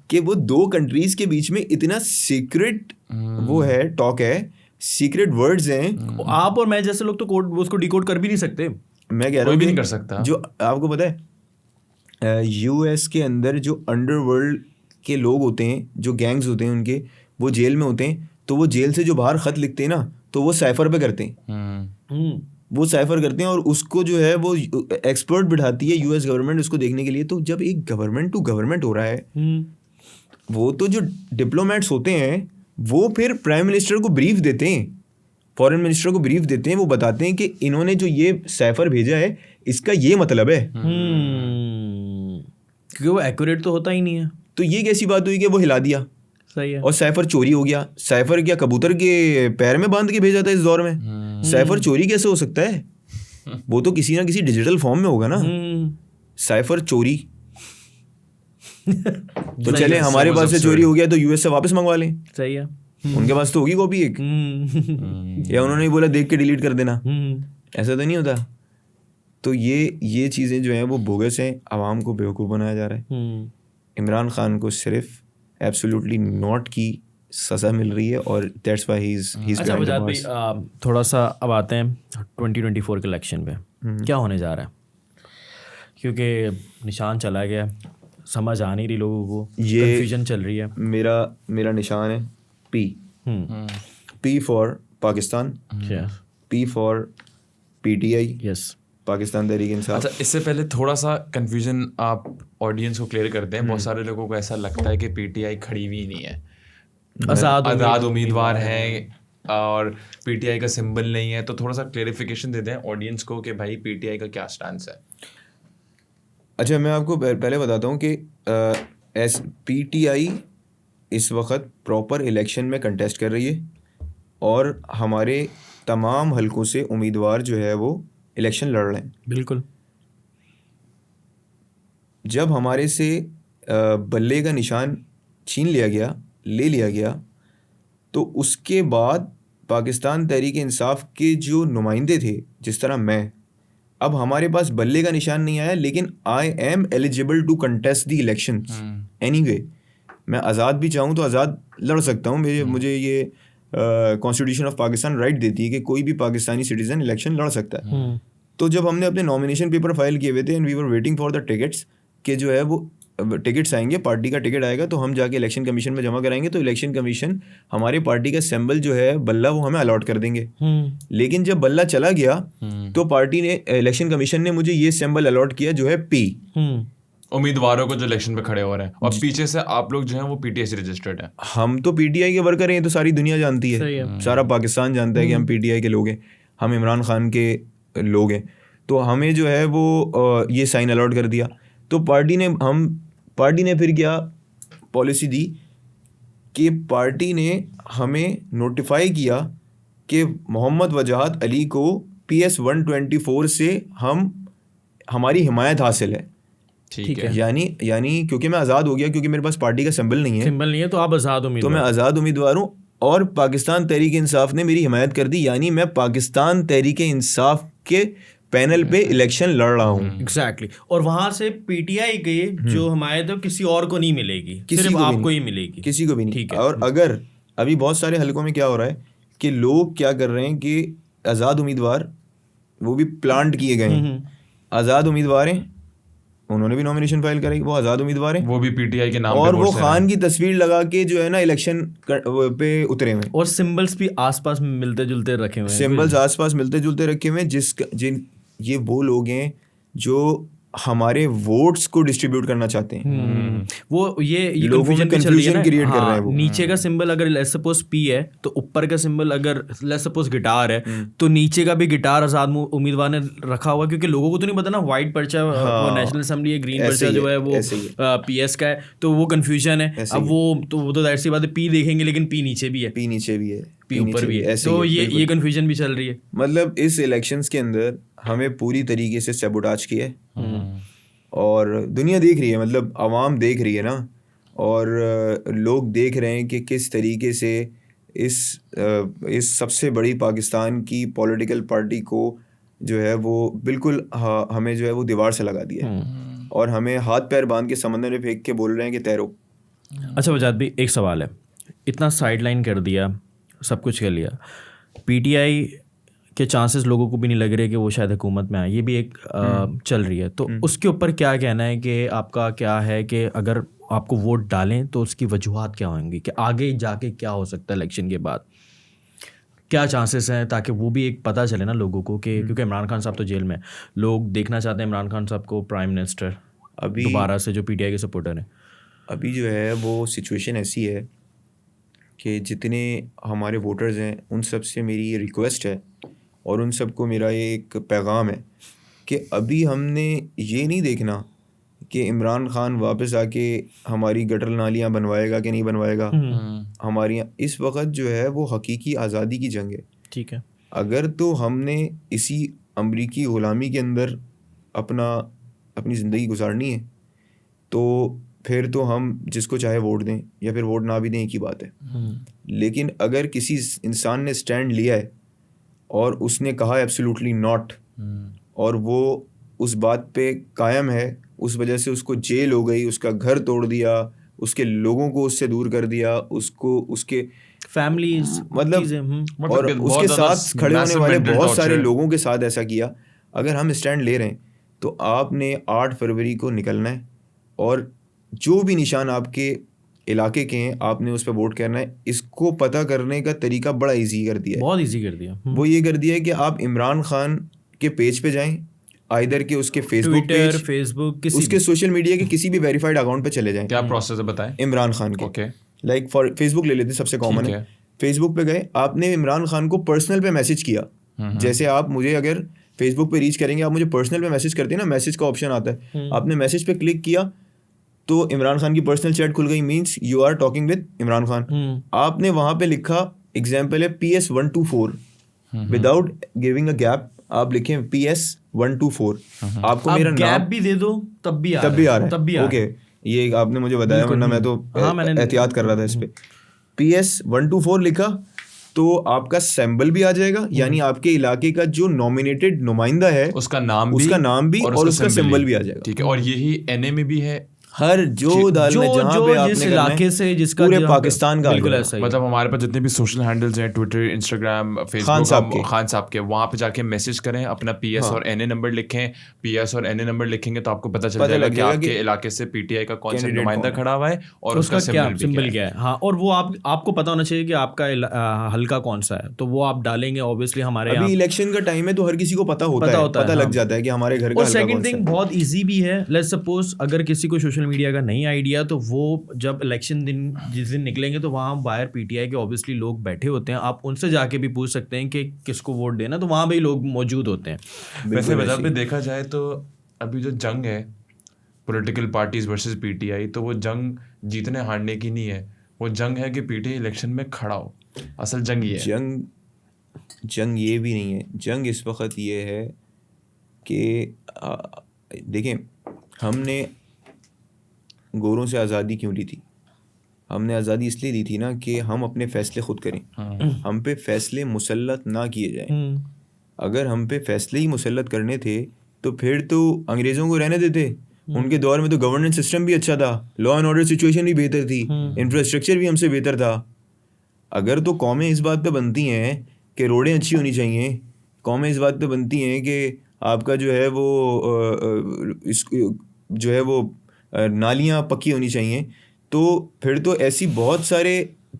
कि वो दो कंट्रीज के बीच में इतना सीक्रेट वो है, टॉक है, सीक्रेट वर्ड्स हैं। आप और मैं जैसे लोग तो कोड उसको डिकोड कर भी नहीं सकते। मैं कह रहा कोई हूँ भी कि नहीं कर सकता। जो आपको पता है यूएस के अंदर जो अंडरवर्ल्ड के लोग होते हैं, जो गैंग्स होते हैं उनके, वो जेल में होते हैं। तो वो जेल से जो बाहर खत लिखते हैं ना, तो वो साइफर पे करते हैं। वो साइफर करते हैं और उसको जो है वो एक्सपर्ट बिठाती है यूएस गवर्नमेंट उसको देखने के लिए। तो जब एक गवर्नमेंट टू गवर्नमेंट हो रहा है, वो तो जो डिप्लोमेट्स होते हैं वो फिर प्राइम मिनिस्टर को ब्रीफ देते हैं, फॉरेन मिनिस्टर को ब्रीफ देते हैं। वो बताते हैं कि इन्होंने जो ये साइफर भेजा है इसका ये मतलब है, क्योंकि वो एक्यूरेट तो होता ही नहीं है। तो ये कैसी बात हुई कि वो हिला दिया सही है। और साइफर चोरी हो गया। साइफर क्या कबूतर के पैर में बांध के भेजा था इस दौर में? साइफर चोरी कैसे हो सकता है? वो तो किसी ना किसी डिजिटल फॉर्म में होगा ना। साइफर चोरी तो चले हमारे पास से चोरी हो गया तो यूएस से वापस मंगवा लें। सही है। उनके पास तो होगी कॉपी एक, या उन्होंने ही बोला देख के डिलीट कर देना, ऐसा तो नहीं होता। तो ये चीज़ें जो हैं वो बोगस हैं, आवाम को बेवकूफ़ बनाया जा रहा है। इमरान खान को सिर्फ एब्सोल्युटली नॉट की सज़ा मिल रही है और दैट्स व्हाई ही इज अच्छा वजाद भाई, थोड़ा सा अब आते हैं 2024 के इलेक्शन पे। क्या होने जा रहा है? क्योंकि निशान चला गया, समझ आ नहीं रही लोगों को, ये कंफ्यूजन चल रही है। मेरा निशान है P for Pakistan, P for PTI, yes, Pakistan Tehreek Insaf. अच्छा, इससे पहले थोड़ा सा कंफ्यूजन आप ऑडियंस को क्लियर करते हैं। बहुत सारे लोगों को ऐसा लगता है कि पीटीआई खड़ी हुई नहीं है, आज़ाद उम्मीदवार है और पीटीआई का सिंबल नहीं है। तो थोड़ा सा क्लेरिफिकेशन देते हैं ऑडियंस को कि भाई पीटीआई का क्या स्टैंड है। अच्छा, मैं आपको पहले बताता हूँ कि पीटीआई इस वक्त प्रॉपर इलेक्शन में कंटेस्ट कर रही है और हमारे तमाम हलकों से उम्मीदवार जो है वो इलेक्शन लड़ रहे हैं। बिल्कुल। जब हमारे से बल्ले का निशान छीन लिया गया, ले लिया गया, तो उसके बाद पाकिस्तान तहरीक इंसाफ के जो नुमाइंदे थे, जिस तरह मैं, अब हमारे पास बल्ले का निशान नहीं आया, लेकिन I am eligible to contest the elections anyway. मैं आज़ाद भी चाहूँ तो आज़ाद लड़ सकता हूँ। मुझे ये कॉन्स्टिट्यूशन ऑफ पाकिस्तान राइट देती है कि कोई भी पाकिस्तानी सिटीज़न इलेक्शन लड़ सकता है। तो जब हमने अपने नॉमिनेशन पेपर फाइल किए हुए थे and we were waiting for the tickets कि जो है वो टिकट्स आएंगे, पार्टी का टिकट आएगा तो हम जाके इलेक्शन कमीशन में जमा कराएंगे, तो इलेक्शन कमीशन हमारे पार्टी का सिंबल जो है बल्ला वो हमें अलॉट कर देंगे। लेकिन जब बल्ला चला गया तो पार्टी ने, इलेक्शन कमीशन ने मुझे ये सिंबल अलॉट किया जो है पी, उम्मीदवारों को जो इलेक्शन पे खड़े हो रहे हैं, और पीछे से आप लोग जो हैं वो पीटीआई से रजिस्टर्ड हैं। हम तो पीटीआई के वर्कर हैं, तो सारी दुनिया जानती है, सारा पाकिस्तान जानता है कि हम पीटीआई के लोग हैं, हम इमरान खान के लोग हैं। तो हमें जो है वो ये साइन अलॉट कर दिया। तो पार्टी ने फिर क्या पॉलिसी दी कि पार्टी ने हमें नोटिफाई किया कि मोहम्मद वजाहत अली को PS 124 से हमारी हिमायत हासिल है। ठीक है। यानी क्योंकि मैं आज़ाद हो गया, क्योंकि मेरे पास पार्टी का सिंबल नहीं है, तो आप आज़ाद उम्मीदवार, तो मैं आज़ाद उम्मीदवार हूँ और पाकिस्तान तहरीक इंसाफ ने मेरी हिमायत कर दी, यानी मैं पाकिस्तान तहरीक इंसाफ के पैनल पे इलेक्शन लड़ रहा हूँ। एग्जैक्टली। और वहां से पीटीआई के जो हिमायत है किसी और को नहीं मिलेगी, सिर्फ आपको ही मिलेगी, किसी को भी नहीं। और अगर अभी बहुत सारे हलकों में क्या हो रहा है कि लोग क्या कर रहे हैं कि आज़ाद उम्मीदवार वो भी प्लांट किए गए हैं, आज़ाद उम्मीदवार हैं, उन्होंने भी नॉमिनेशन फाइल कराई, वो आज़ाद उम्मीदवार हैं, वो भी पीटीआई के नाम और वो खान की तस्वीर लगा के जो है ना इलेक्शन पे उतरे हुए, और सिंबल्स भी आसपास मिलते जुलते रखे हुए हैं, सिंबल्स आसपास मिलते जुलते रखे हुए हैं, ये वो लोग हैं जो हमारे वोट्स को डिस्ट्रीब्यूट करना चाहते हैं। वो ये कंफ्यूजन क्रिएट कर रहे हैं वो। नीचे का सिंबल अगर लेट्स सपोज पी है तो ऊपर का सिंबल अगर लेट्स सपोज गिटार है तो नीचे का भी गिटार आज़ाद उम्मीदवार ने रखा हुआ, क्योंकि लोगों को तो नहीं पता ना, व्हाइट पर्चा वो नेशनल असेंबली है, ग्रीन पर्चा जो है वो PS का है, तो वो कंफ्यूजन है। अब वो तो दैट सी बात है, पी देखेंगे लेकिन पी नीचे भी है, पी नीचे भी है, पी ऊपर भी है, तो ये कंफ्यूजन भी चल रही है। मतलब इस इलेक्शंस के अंदर हमें पूरी तरीके से सबोटाज किया है और दुनिया देख रही है, मतलब आवाम देख रही है ना, और लोग देख रहे हैं कि किस तरीके से इस सबसे बड़ी पाकिस्तान की पॉलिटिकल पार्टी को जो है वो बिल्कुल हमें जो है वो दीवार से लगा दिया है और हमें हाथ पैर बांध के समंदर में फेंक के बोल रहे हैं कि तैरो। अच्छा वजाद भाई, एक सवाल है, इतना साइडलाइन कर दिया, सब कुछ कर लिया, पीटीआई के चांसेस लोगों को भी नहीं लग रहे कि वो शायद हुकूमत में आए, ये भी एक चल रही है, तो उसके ऊपर क्या कहना है कि आपका क्या है कि अगर आपको वोट डालें तो उसकी वजूहात क्या होंगी, कि आगे जाके क्या हो सकता है इलेक्शन के बाद, क्या चांसेस हैं, ताकि वो भी एक पता चले ना लोगों को कि क्योंकि इमरान खान साहब तो जेल में, लोग देखना चाहते हैं इमरान खान साहब को प्राइम मिनिस्टर अभी दोबारा से, जो पीटीआई के सपोर्टर हैं। अभी जो है वो सिचुएशन ऐसी है कि जितने हमारे वोटर्स हैं उन सब से मेरी ये रिक्वेस्ट है और उन सबको मेरा ये एक पैगाम है कि अभी हमने ये नहीं देखना कि इमरान खान वापस आके हमारी गटर नालियाँ बनवाएगा कि नहीं बनवाएगा। हमारी इस वक्त जो है वो हकीकी आज़ादी की जंग है। ठीक है, अगर तो हमने इसी अमरीकी ग़ुलामी के अंदर अपनी ज़िंदगी गुजारनी है तो फिर तो हम जिसको चाहे वोट दें या फिर वोट ना भी दें, एक ही बात है। लेकिन अगर किसी इंसान ने स्टैंड लिया है और उसने कहा एब्सोल्युटली नॉट, और वो उस बात पे कायम है, उस वजह से उसको जेल हो गई, उसका घर तोड़ दिया, उसके लोगों को उससे दूर कर दिया, उसको उसके फैमिली मतलब और उसके साथ खड़े होने वाले बहुत सारे लोगों के साथ ऐसा किया। अगर हम स्टैंड ले रहे हैं तो आपने 8 फरवरी को निकलना है और जो भी निशान आपके इलाके के हैं आपने उस पर वोट करना है। इसको पता करने का तरीका बड़ा इजी कर दिया है, बहुत इजी कर दिया। वो ये कर दिया है कि आप इमरान खान के पेज पे जाएं, आइदर के उसके फेसबुक ट्विटर, पेज, फेसबुक, किसी उसके सोशल मीडिया के किसी भी वेरीफाइड अकाउंट पे चले जाएं, क्या प्रोसेस है बताएं। इमरान खान के, ओके लाइक फॉर फेसबुक ले लेते हैं, सबसे कॉमन ठीक है। है। फेसबुक पे गए, आपने इमरान खान को पर्सनल पे मैसेज किया, जैसे आप मुझे अगर फेसबुक पे रीच करेंगे, आप मुझे पर्सनल पे मैसेज करते हैं ना, मैसेज का ऑप्शन आता है, आपने मैसेज पे क्लिक किया तो इमरान खान की पर्सनल चैट खुल गई, means you are talking with Imran Khan. आपने वहां पे लिखा, एग्जाम्पल है PS124, without giving a gap आप लिखें PS124, आपको मेरा गैप नाम भी दे दो तब भी आ तब भी आ रहा है, तब भी आ रहा ओके, ये आपने मुझे बताया, वरना मैं तो एहतियात कर रहा था इस पे। PS124 लिखा तो आपका सिंबल भी आ जाएगा, यानी आपके इलाके का जो नॉमिनेटेड नुमाइंदा है उसका नाम भी और उसका सिंबल भी आ जाएगा। ठीक है। और यही NA में भी है, हर जो डालना है, जहाँ पे आपने जिस करना है, इलाके से जिसका पूरे जहाँ पे- पाकिस्तान का आ बिल्कुल जाएगा। ऐसा ही। मतलब हमारे पास जितने भी सोशल हैंडल्स हैं, ट्विटर, इंस्टाग्राम, फेसबुक, खान साहब के। खान साहब के, वहाँ पे जाके मैसेज करें, अपना PS और NA नंबर लिखें। PS और NA नंबर लिखेंगे तो आपको पता चल जाएगा लग कि जाएगा आपके कि इलाके से PTI का कौन सा कैंडिडेट नुमाइंदा कौन है। खड़ा हुआ है और उसका उसका क्या सिंबल सिंबल क्या है। हाँ, और वो आपको पता होना चाहिए कि आपका हल्का कौन सा है, तो वो आप डालेंगे। ऑब्वियसली हमारे यहाँ अभी इलेक्शन का टाइम है तो हर किसी को पता होता है, पता लग हाँ। जाता है कि हमारे घर का और हल्का सेकंड कौन सा थिंग है। बहुत इजी भी है। लेट्स सपोज अगर किसी को सोशल मीडिया का नहीं आइडिया, तो वो जब इलेक्शन दिन जिस दिन निकलेंगे तो वहाँ बाहर PTI के ऑब्वियसली लोग बैठे होते हैं, आप उनसे जाके भी पूछ सकते हैं कि किसको वोट देना, तो वहाँ भी लोग मौजूद होते हैं। वैसे वजह पे देखा जाए तो अभी जो जंग है पॉलिटिकल पार्टीज वर्सेस PTI, तो वो जंग जीतने हारने की नहीं है, वो जंग है कि PTI इलेक्शन में खड़ा हो। असल जंग ये है। जंग ये भी नहीं है, जंग इस वक्त ये है कि देखें, हमने गोरों से आज़ादी क्यों ली थी? हमने आज़ादी इसलिए ली थी ना कि हम अपने फ़ैसले ख़ुद करें, हम पे फ़ैसले मुसल्लत ना किए जाएं। अगर हम पे फ़ैसले ही मुसल्लत करने थे तो फिर तो अंग्रेज़ों को रहने देते। उनके दौर में तो गवर्नेंस सिस्टम भी अच्छा था, लॉ एंड ऑर्डर सिचुएशन भी बेहतर थी, इंफ्रास्ट्रक्चर भी हमसे बेहतर था। अगर तो कौमें इस बात पे बनती हैं कि रोडें अच्छी होनी चाहिए, कौमें इस बात पे बनती हैं कि आपका जो है वो नालियाँ पक्की होनी चाहिए, तो फिर तो ऐसी बहुत सारे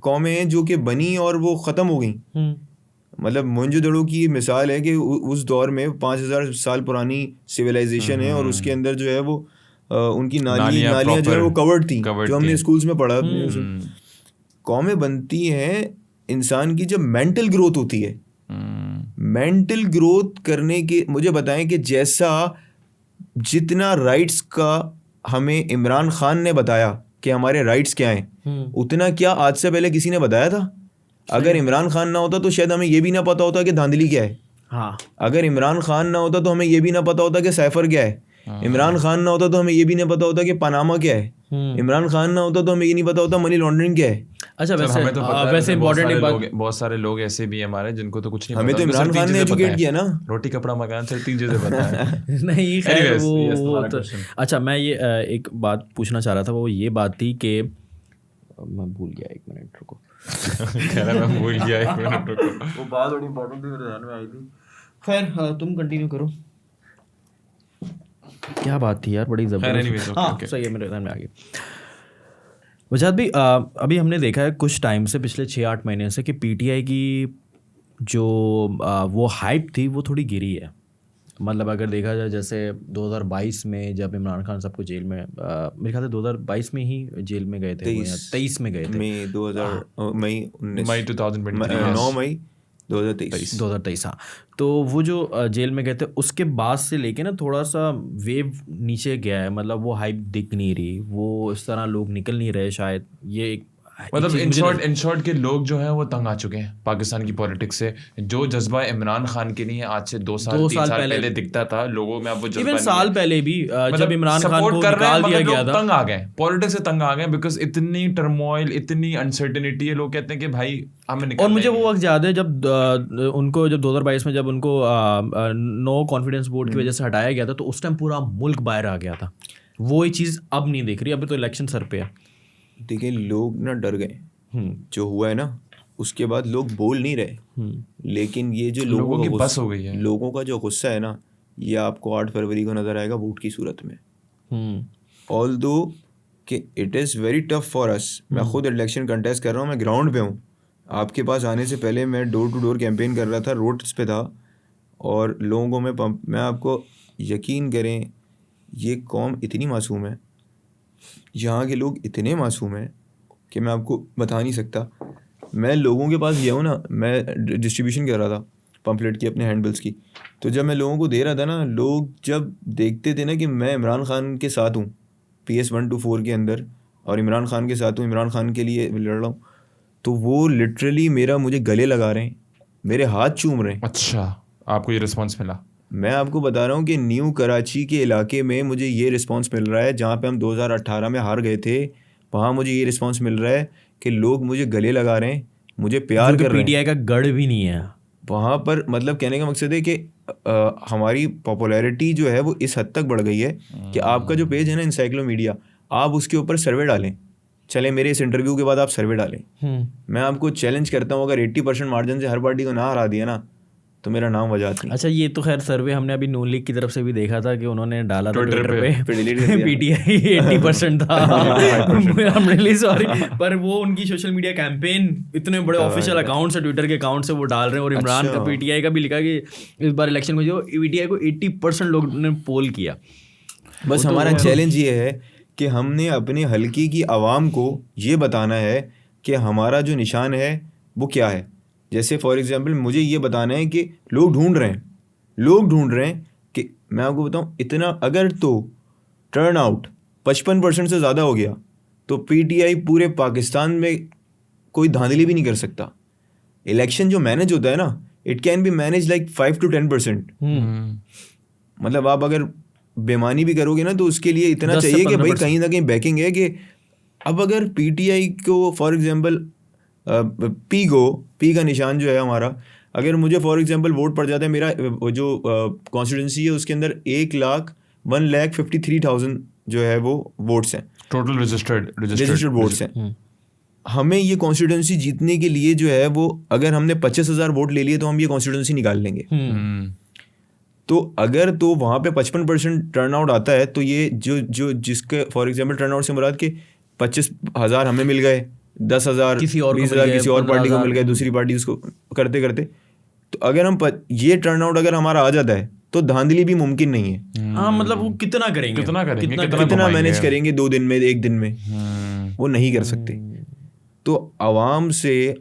कौमें हैं जो कि बनी और वो ख़त्म हो गई। मतलब मोहनजोदड़ो की मिसाल है कि उस दौर में 5000 साल पुरानी सिविलाइजेशन है और उसके अंदर जो है वो उनकी नालियाँ जो है वो कवर्ड थी, जो हमने स्कूल्स में पढ़ा। कौमें बनती हैं इंसान की जब मेंटल ग्रोथ होती है। मेंटल ग्रोथ करने के मुझे बताएं कि जैसा जितना राइट्स का हमें इमरान खान ने बताया कि हमारे राइट्स क्या हैं, उतना क्या आज से पहले किसी ने बताया था? अगर इमरान खान ना होता तो शायद हमें ये भी ना पता होता कि धांधली क्या है। हाँ। अगर इमरान खान ना होता तो हमें ये भी ना पता होता कि साइफर क्या है। इमरान खान ना होता तो हमें ये भी ना पता होता कि पनामा क्या है। इमरान खान ना होता तो हमें ये नहीं पता होता मनी लॉन्ड्रिंग क्या है। अच्छा, वैसे हमें तो पता है, वैसे इम्पोर्टेंट एक बात, बहुत सारे लोग ऐसे भी हमारे जिनको तो कुछ नहीं हमें पता। तो इमरान खान ने एजुकेट किया ना। रोटी कपड़ा मकान से 3 चीजें पता है। नहीं खैर Anyways, वो yes, तुम्हारा तो, question। अच्छा मैं ये एक बात पूछना चाह रहा था, वो ये बात थी कि मैं भूल गया, 1 मिनट रुको। कह रहा मैं भूल गया, 1 मिनट रुको। वो बात बड़ी इंपॉर्टेंट थी, मेरे ध्यान में आई थी। खैर तुम कंटिन्यू करो। क्या बात थी यार, बड़ी जबरदस्त। हाँ सही है, मेरे ध्यान में आ गई। वजाद भी अभी हमने देखा है कुछ टाइम से, पिछले 6-8 महीने से, कि PTI की जो वो हाइप थी वो थोड़ी गिरी है। मतलब अगर देखा जाए, जैसे 2022 में जब इमरान खान सबको जेल में, मेरे ख्याल से 2022 में ही जेल में गए थे, 23 में गए थे, मई 2023। हाँ, तो वो जो जेल में गए थे उसके बाद से लेके ना थोड़ा सा वेव नीचे गया है। मतलब वो हाइप दिख नहीं रही, वो इस तरह लोग निकल नहीं रहे शायद। ये एक मतलब इन शॉर्ट के लोग जो हैं वो तंग आ चुके हैं पाकिस्तान की पॉलिटिक्स से। जो जज्बा इमरान खान के लिए आज से 2 साल 3 साल पहले दिखता था लोगों में, अब वो जज्बा इवन साल पहले भी जब इमरान खान को निकाल दिया गया था, तंग आ गए, पॉलिटिक्स से तंग आ गए, बिकॉज इतनी टर्मोइल, इतनी अनसर्टेनिटी है। लोग कहते हैं कि भाई हमें निकाल। और मुझे वो वक्त याद है जब उनको, जब 2022 में जब उनको नो कॉन्फिडेंस वोट की वजह से हटाया गया था, तो उस टाइम पूरा मुल्क बाहर आ गया था। वो ही चीज़ अब नहीं दिख रही। अभी तो इलेक्शन सर पे है। देखिए, लोग ना डर गए। जो हुआ है ना, उसके बाद लोग बोल नहीं रहे। लेकिन ये जो लोगों की बस हो गई है, लोगों का जो गुस्सा है ना, ये आपको 8 फरवरी को नज़र आएगा वोट की सूरत में। ऑल्दो कि it is very tough for us. मैं खुद इलेक्शन कंटेस्ट कर रहा हूँ, मैं ग्राउंड पे हूँ। आपके पास आने से पहले मैं डोर टू डोर कैंपेन कर रहा था, रोड्स पे था, और लोगों को मैं आपको यकीन करें ये कौम इतनी मासूम है, यहाँ के लोग इतने मासूम हैं कि मैं आपको बता नहीं सकता। मैं लोगों के पास गया हूँ ना, मैं डिस्ट्रीब्यूशन कर रहा था पम्पलेट की अपने हैंडबिल्स की, तो जब मैं लोगों को दे रहा था ना, लोग जब देखते थे ना कि मैं इमरान खान के साथ हूँ PS 1 to 4 के अंदर, और इमरान खान के साथ हूँ, इमरान खान के लिए लड़ रहा हूँ, तो वो लिटरली मुझे गले लगा रहे हैं, मेरे हाथ चूम रहे हैं। अच्छा, आपको ये रिस्पॉन्स मिला? मैं आपको बता रहा हूँ कि न्यू कराची के इलाके में मुझे ये रिस्पांस मिल रहा है, जहाँ पे हम 2018 में हार गए थे, वहाँ मुझे ये रिस्पांस मिल रहा है कि लोग मुझे गले लगा रहे हैं, मुझे प्यार कर रहे हैं। PTI का गढ़ भी नहीं है वहाँ पर। मतलब कहने का मकसद है कि हमारी पॉपुलैरिटी जो है वो इस हद तक बढ़ गई है कि आपका जो पेज है ना इंसाइक्लोमीडिया, आप उसके ऊपर सर्वे डालें, चले मेरे इस इंटरव्यू के बाद आप सर्वे डालें, मैं आपको चैलेंज करता हूँ, अगर 80% मार्जिन से हर पार्टी को ना हरा दिया ना, तो मेरा नाम वजात नहीं। अच्छा, ये तो खैर सर्वे हमने अभी नून लीग की तरफ से भी देखा था कि उन्होंने डाला था Twitter ट्विटर पे delete कर पे दिया। PTI 80% था। I'm really sorry, पर वो उनकी सोशल मीडिया कैंपेन इतने बड़े ऑफिशियल अकाउंट से, ट्विटर के अकाउंट से वो डाल रहे हैं, और इमरान का PTI का भी लिखा कि इस बार इलेक्शन में जो PTI को 80% लोग ने पोल किया। बस हमारा चैलेंज ये है कि हमने अपने हल्के की आवाम को ये बताना है कि हमारा जो निशान है वो क्या है। जैसे फॉर एग्जांपल मुझे ये बताना है कि लोग ढूंढ रहे हैं कि मैं आपको बताऊं, इतना अगर तो टर्न आउट 55% से ज़्यादा हो गया तो PTI पूरे पाकिस्तान में कोई धांधली भी नहीं कर सकता। इलेक्शन जो मैनेज होता है ना, it can be manage like 5 to 10%। मतलब आप अगर बेमानी भी करोगे ना तो उसके लिए इतना चाहिए कि भाई कहीं ना कहीं बैकिंग है। कि अब अगर PTI को फॉर एग्जांपल पी का निशान जो है हमारा, अगर मुझे फॉर एग्जांपल वोट पड़ जाता है, मेरा जो कॉन्स्टिट्यूंसी है उसके अंदर 1,53,000 जो है वो वोट्स हैं, टोटल रजिस्टर्ड वोट्स हैं। हमें ये कॉन्स्टिट्यूंसी जीतने के लिए जो है वो, अगर हमने 25,000 वोट ले लिए तो हम ये कॉन्स्टिट्यूंसी निकाल लेंगे। तो अगर तो वहाँ पे 55% टर्नआउट आता है, तो ये जो जिसके फॉर एग्जांपल टर्नआउट से मुराद के 25,000 हमें मिल गए, 10,000 20,000 किसी और पार्टी को मिल गए, दूसरी पार्टी उसको करते करते, तो अगर हम ये टर्नआउट अगर हमारा आ जाता है तो धांधली भी मुमकिन नहीं है। हाँ, मतलब वो कितना मैनेज करेंगे 2 दिन में, 1 दिन में, वो नहीं कर सकते। तो आवाम से,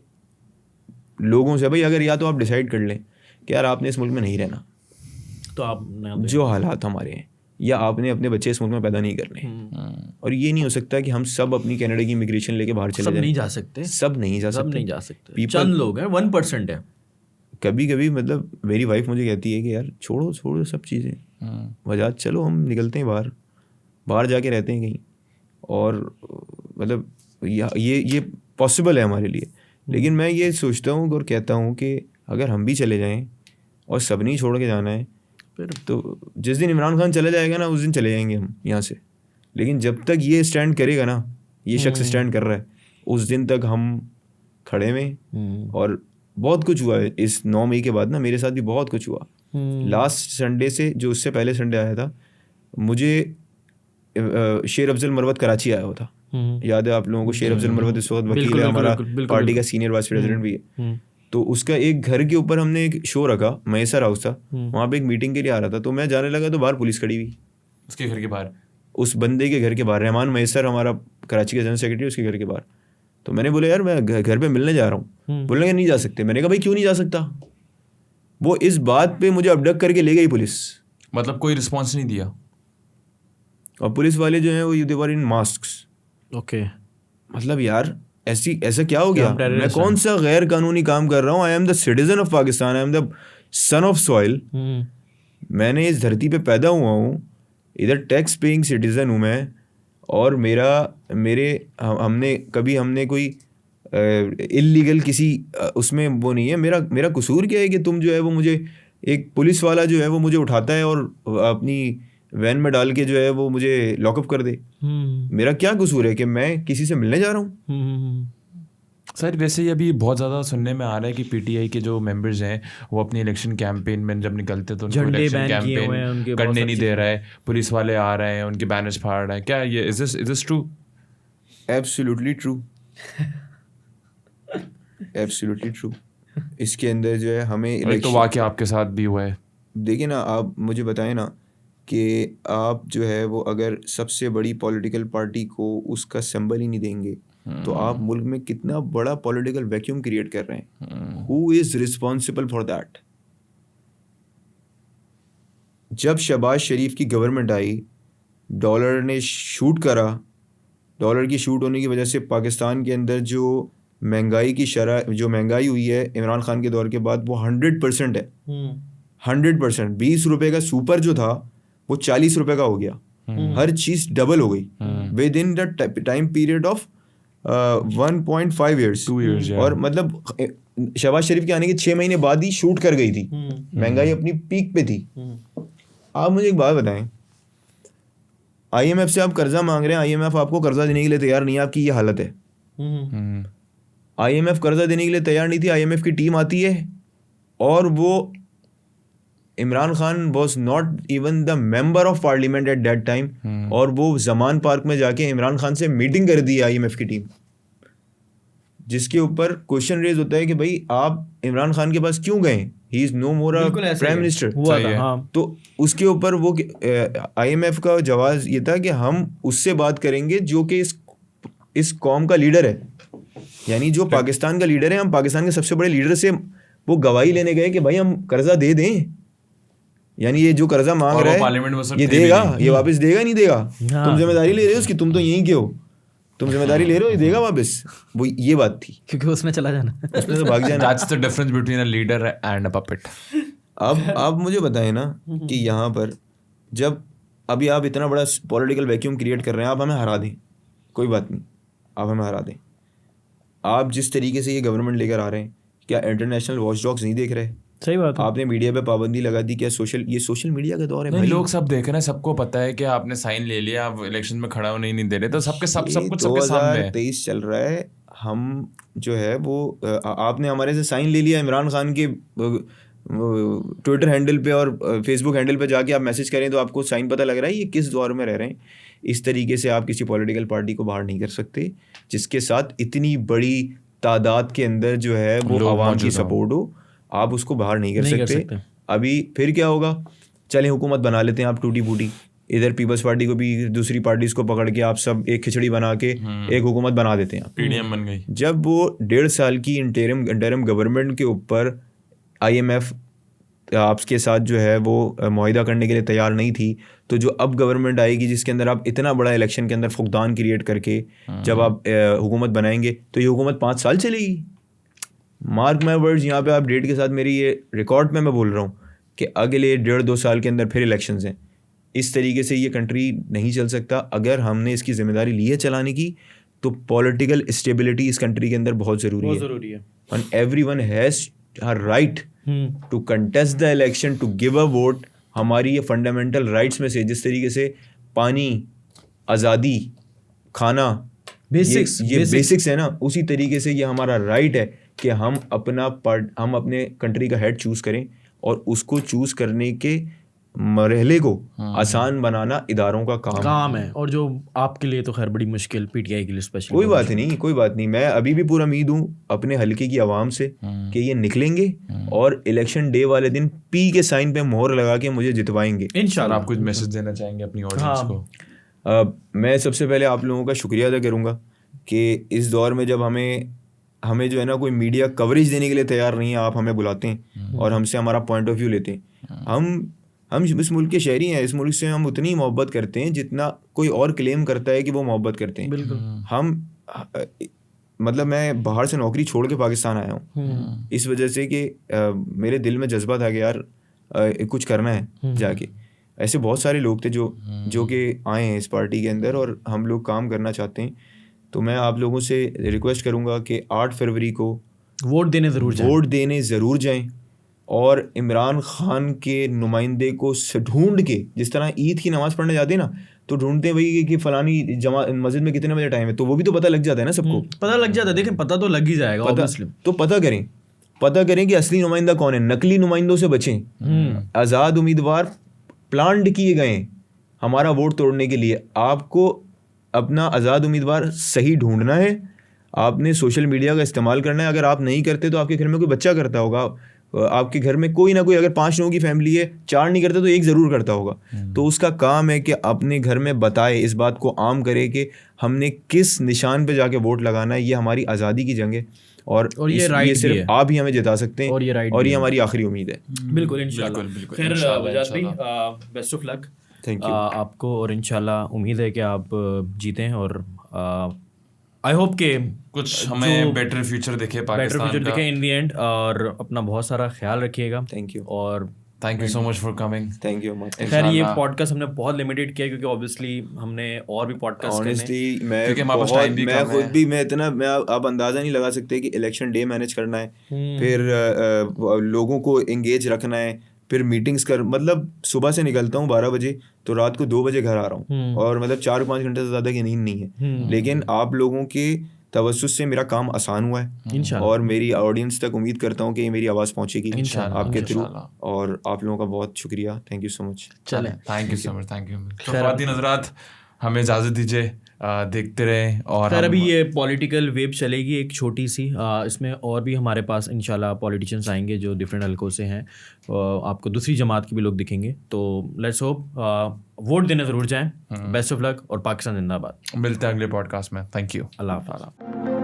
लोगों से, भाई अगर या तो आप डिसाइड कर लें कि यार आपने इस मुल्क में नहीं रहना, तो आप जो हालात हमारे हैं, या आपने अपने बच्चे इस मुल्क में पैदा नहीं करने। और ये नहीं हो सकता कि हम सब अपनी कनाडा की इमिग्रेशन लेके बाहर चले जाएं। नहीं जा सकते, सब नहीं जा सकते। चंद लोग हैं, 1% है। कभी कभी मतलब मेरी वाइफ मुझे कहती है कि यार छोड़ो सब चीज़ें, वजह चलो हम निकलते हैं बाहर जाके रहते हैं कहीं, और मतलब ये पॉसिबल है हमारे लिए। लेकिन मैं ये सोचता हूँ और कहता हूँ कि अगर हम भी चले जाएं, और सब नहीं छोड़ के जाना है, फिर तो जिस दिन इमरान खान चला जाएगा ना, उस दिन चले जाएंगे हम यहाँ से। लेकिन जब तक ये स्टैंड करेगा ना, ये शख्स स्टैंड कर रहा है, उस दिन तक हम खड़े में। और बहुत कुछ हुआ है इस 9 मई के बाद ना, मेरे साथ भी बहुत कुछ हुआ। लास्ट संडे से जो उससे पहले संडे आया था, मुझे शेर अफजल मरवत कराची आया हुआ था। याद है आप लोगों को? शेर अफजल मरवत इस वक्त वकील है, हमारा पार्टी का सीनियर वाइस प्रेसिडेंट भी है। तो उसका एक घर के ऊपर हमने एक शो रखा, मैसर हाउस था, वहाँ पे एक मीटिंग के लिए आ रहा था। तो मैं जाने लगा तो बाहर पुलिस खड़ी हुई, उसके घर के बाहर, उस बंदे के घर के बाहर। रहमान मैसर हमारा कराची का जनरल सेक्रेटरी, उसके घर के बाहर। तो मैंने बोला यार मैं घर पे मिलने जा रहा हूँ। बोलने के नहीं जा सकते। मैंने कहा भाई क्यों नहीं जा सकता? वो इस बात पे मुझे अबडक करके ले गई पुलिस। मतलब कोई रिस्पॉन्स नहीं दिया? और पुलिस वाले जो हैं वो दे वर इन मास्क्स। ओके, मतलब यार ऐसा क्या हो गया? मैं कौन सा गैर कानूनी काम कर रहा हूँ? I am the citizen of Pakistan, I am the son of soil. मैंने इस धरती पे पैदा हुआ हूँ, इधर टैक्स पेइंग सिटीज़न हूँ मैं। और हमने कोई इल्लीगल किसी उसमें वो नहीं है। मेरा कसूर क्या है कि तुम जो है वो मुझे, एक पुलिस वाला जो है वो मुझे उठाता है और अपनी वैन में डाल के जो है वो मुझे लॉकअप कर दे। मेरा क्या कसूर है कि मैं किसी से मिलने जा रहा हूँ? सर वैसे ये अभी बहुत ज़्यादा सुनने में आ रहा है कि PTI के जो मेंबर्स हैं वो अपनी इलेक्शन कैंपेन में जब निकलते तो उनको इलेक्शन कैंपेन करने नहीं दे रहा है, पुलिस वाले आ रहे हैं, उनके बैनर्स फाड़ रहे हैं। क्या ये is this true? Absolutely true, absolutely true. इसके अंदर जो है हमें एक तो वाकया आपके साथ भी हुआ है। देखिए ना, आप मुझे बताएं ना कि आप जो है वो अगर सबसे बड़ी पॉलिटिकल पार्टी को उसका सिंबल ही नहीं देंगे तो आप मुल्क में कितना बड़ा पॉलिटिकल वैक्यूम क्रिएट कर रहे हैं. Who is responsible for that? जब शहबाज शरीफ की गवर्नमेंट आई, डॉलर ने शूट करा. डॉलर की शूट होने की वजह से पाकिस्तान के अंदर जो महंगाई की शरह, जो महंगाई हुई है इमरान खान के दौर के बाद, वो 100% है. 100%. 20 रुपए का सुपर जो था वो 40 रुपए का हो गया. हर चीज़ डबल हो गई with in the time period of 1.5 years. 2 years. और मतलब शहबाज शरीफ के आने के 6 महीने बाद ही शूट कर गई थी. महंगाई अपनी पीक पे थी. आप मुझे एक बात बताएं, IMF से आप कर्जा मांग रहे हैं, IMF आपको कर्जा देने के लिए तैयार नहीं है. आपकी ये हालत है. IMF कर्जा देने के लिए तैयार नहीं थी. IMF की टीम आती है और वो Imran Khan was not even the member of parliament at that time, और वो जमान पार्क में जाके इमरान खान से मीटिंग कर दी है IMF की टीम, जिसके ऊपर क्वेश्चन रेज होता है कि भाई आप इमरान खान के पास क्यों गए? He is no more a prime minister. तो उसके ऊपर वो IMF का जवाब ये था कि हम उससे बात करेंगे जो कि इस कौम का लीडर है, यानी जो पाकिस्तान का लीडर है. हम पाकिस्तान के सबसे बड़े लीडर से वो गवाही लेने गए कि भाई हम कर्जा दे दें, यानी ये जो कर्जा मांग रहा है ये देगा, ये वापस देगा नहीं देगा, तुम जिम्मेदारी ले रहे हो उसकी, तुम तो यहीं के हो, तुम जिम्मेदारी ले रहे हो, ये देगा वापस. वो ये बात थी, क्योंकि उसने चला जाना, उसने तो भाग जाना. That's the difference between a leader and a puppet. अब आप मुझे बताएं ना कि यहाँ पर जब अभी आप इतना बड़ा पॉलिटिकल वैक्यूम क्रिएट कर रहे हैं, आप हमें हरा दें, कोई बात नहीं, आप हमें हरा दें. आप जिस तरीके से ये गवर्नमेंट लेकर आ रहे हैं, क्या इंटरनेशनल वॉच डॉग्स नहीं देख रहे? सही बात है. आपने मीडिया पे पाबंदी लगा दी, क्या ये सोशल मीडिया का दौर है नहीं, भाई. लोग सब देख रहे हैं, सबको पता है कि आपने साइन ले लिया, आप इलेक्शन में खड़ा होने नहीं दे रहे, तो सब कुछ सबके सामने है. 2023 चल रहा है, हम जो है वो आपने हमारे से साइन ले लिया. इमरान खान के ट्विटर हैंडल पे और फेसबुक हैंडल पे जाके आप मैसेज करें तो आपको साइन पता लग रहा है. ये किस दौर में रह रहे हैं? इस तरीके से आप किसी पॉलिटिकल पार्टी को बाहर नहीं कर सकते जिसके साथ इतनी बड़ी तादाद के अंदर जो है वो आवाम की सपोर्ट हो. आप उसको बाहर नहीं कर सकते. अभी फिर क्या होगा? चलें हुकूमत बना लेते हैं आप टूटी फूटी, इधर पीपल्स पार्टी को भी दूसरी पार्टीज को पकड़ के आप सब एक खिचड़ी बना के एक हुकूमत बना देते हैं. PDM बन गई. जब वो 1.5 साल की इंटरिम गवर्नमेंट के ऊपर IMF आपके साथ जो है वो मुआहिदा करने के लिए तैयार नहीं थी, तो जो अब गवर्नमेंट आएगी जिसके अंदर आप इतना बड़ा इलेक्शन के अंदर फुकदान क्रिएट करके जब आप हुकूमत बनाएंगे तो ये हुकूमत 5 साल चलेगी. मार्क माई वर्ड्स, यहाँ पे आप डेट के साथ मेरी ये रिकॉर्ड में मैं बोल रहा हूँ कि अगले 1.5-2 साल के अंदर फिर इलेक्शंस हैं. इस तरीके से ये कंट्री नहीं चल सकता. अगर हमने इसकी जिम्मेदारी ली है चलाने की, तो पॉलिटिकल स्टेबिलिटी इस कंट्री के अंदर बहुत ज़रूरी है. And everyone has a right to contest the election, to give a vote. हमारी ये फंडामेंटल राइट्स में से, जिस तरीके से पानी, आज़ादी, खाना, ये बेसिक्स है ना, उसी तरीके से ये हमारा राइट है कि हम अपने कंट्री का हेड चूज़ करें और उसको चूज़ करने के मरहले को आसान बनाना इदारों का काम है. और जो आपके लिए तो खैर बड़ी मुश्किल, PTI के लिए स्पेशली. कोई बात नहीं. मैं अभी भी पूरा उम्मीद हूँ अपने हल्के की आवाम से कि ये निकलेंगे और इलेक्शन डे वाले दिन P के साइन पे मोहर लगा के मुझे जितवाएंगे इंशाल्लाह. आप कुछ मैसेज देना चाहेंगे अपनी ऑडियंस को? मैं सबसे पहले आप लोगों का शुक्रिया अदा करूँगा कि इस दौर में जब हमें जो है ना कोई मीडिया कवरेज देने के लिए तैयार नहीं है, आप हमें बुलाते हैं और हमसे हमारा पॉइंट ऑफ व्यू लेते हैं. हम इस मुल्क के शहरी हैं, इस मुल्क से हम उतनी मोहब्बत करते हैं जितना कोई और क्लेम करता है कि वो मोहब्बत करते हैं. बिल्कुल. मतलब मैं बाहर से नौकरी छोड़ के पाकिस्तान आया हूँ इस वजह से कि मेरे दिल में जज्बा था कि यार कुछ करना है जाके. ऐसे बहुत सारे लोग थे जो कि आए हैं इस पार्टी के अंदर और हम लोग काम करना चाहते हैं. तो मैं आप लोगों से रिक्वेस्ट करूंगा कि 8 फरवरी को वोट देने ज़रूर जाएं और इमरान खान के नुमाइंदे को ढूंढ के, जिस तरह ईद की नमाज़ पढ़ने जाते हैं ना तो ढूंढते हैं वही कि फ़लानी मस्जिद में कितने बजे टाइम है, तो वो भी तो पता लग जाता है ना सबको. पता लग जाता है. देखें, पता तो लग ही जाएगा. तो पता करें कि असली नुमाइंदा कौन है. नकली नुमाइंदों से बचें. आज़ाद उम्मीदवार प्लांट किए गए हमारा वोट तोड़ने के लिए. आपको अपना आज़ाद उम्मीदवार सही ढूंढना है. आपने सोशल मीडिया का इस्तेमाल करना है. अगर आप नहीं करते तो आपके घर में कोई बच्चा करता होगा, आपके घर में कोई ना कोई, अगर 5 लोगों की फैमिली है, 4 नहीं करते तो एक ज़रूर करता होगा। तो उसका काम है कि अपने घर में बताए, इस बात को आम करे कि हमने किस निशान पे जाके वोट लगाना है। ये हमारी आज़ादी की जंग है और ये राइट भी सिर्फ है। आप ही हमें जिता सकते हैं और ये राइट और भी ये है। हमारी आखिरी उम्मीद है। बिल्कुल इंशाल्लाह। बिल्कुल, खैर इंशाल्लाह, वजाद भाई, best of luck thank you. आपको, और इंशाल्लाह उम्मीद है कि आप जीतें, और आई होप के कुछ हमें बेटर फ्यूचर दिखे बेटर पाकिस्तान फ्यूचर का। दिखे इन दी एंड, और अपना बहुत सारा ख्याल रखिएगा। Thank you. और thank you so much for coming. Thank you. खैर ये पॉडकास्ट हमने बहुत लिमिटेड किया क्योंकि ऑब्वियसली हमने और भी पॉडकास्ट करने। ऑनेस्टली मैं क्योंकि हमारे पास time भी मैं कम खुद है। भी मैं इतना मैं आप अंदाज़ा नहीं लगा सकते कि इलेक्शन डे मैनेज करना है, फिर लोगों को एंगेज रखना है, फिर मीटिंग्स कर, मतलब सुबह से निकलता हूँ 12 बजे तो रात को 2 बजे घर आ रहा हूँ, और मतलब 4-5 घंटे से ज़्यादा की नींद नहीं है। लेकिन आप लोगों के तवज्जुह से मेरा काम आसान हुआ है इंशाल्लाह। और मेरी ऑडियंस तक उम्मीद करता हूँ कि ये मेरी आवाज़ पहुँचेगी इंशाल्लाह, आपके थ्रू, इंशाल्लाह। और आप लोगों का बहुत शुक्रिया। Thank you so much. चलें, thank you so much, thank you. तो ख्वातीन हज़रात, हमें इजाज़त दीजिए, देखते रहें। और खैर अभी ये पॉलिटिकल वेव चलेगी एक छोटी सी, इसमें और भी हमारे पास इंशाल्लाह पॉलिटिशियंस आएंगे जो डिफरेंट हलकों से हैं, आपको दूसरी जमात के भी लोग दिखेंगे। तो लेट्स होप वोट देने ज़रूर जाएं। बेस्ट ऑफ लक और पाकिस्तान जिंदाबाद। मिलते हैं अगले पॉडकास्ट में। Thank you. अल्लाह हाफ़िज़।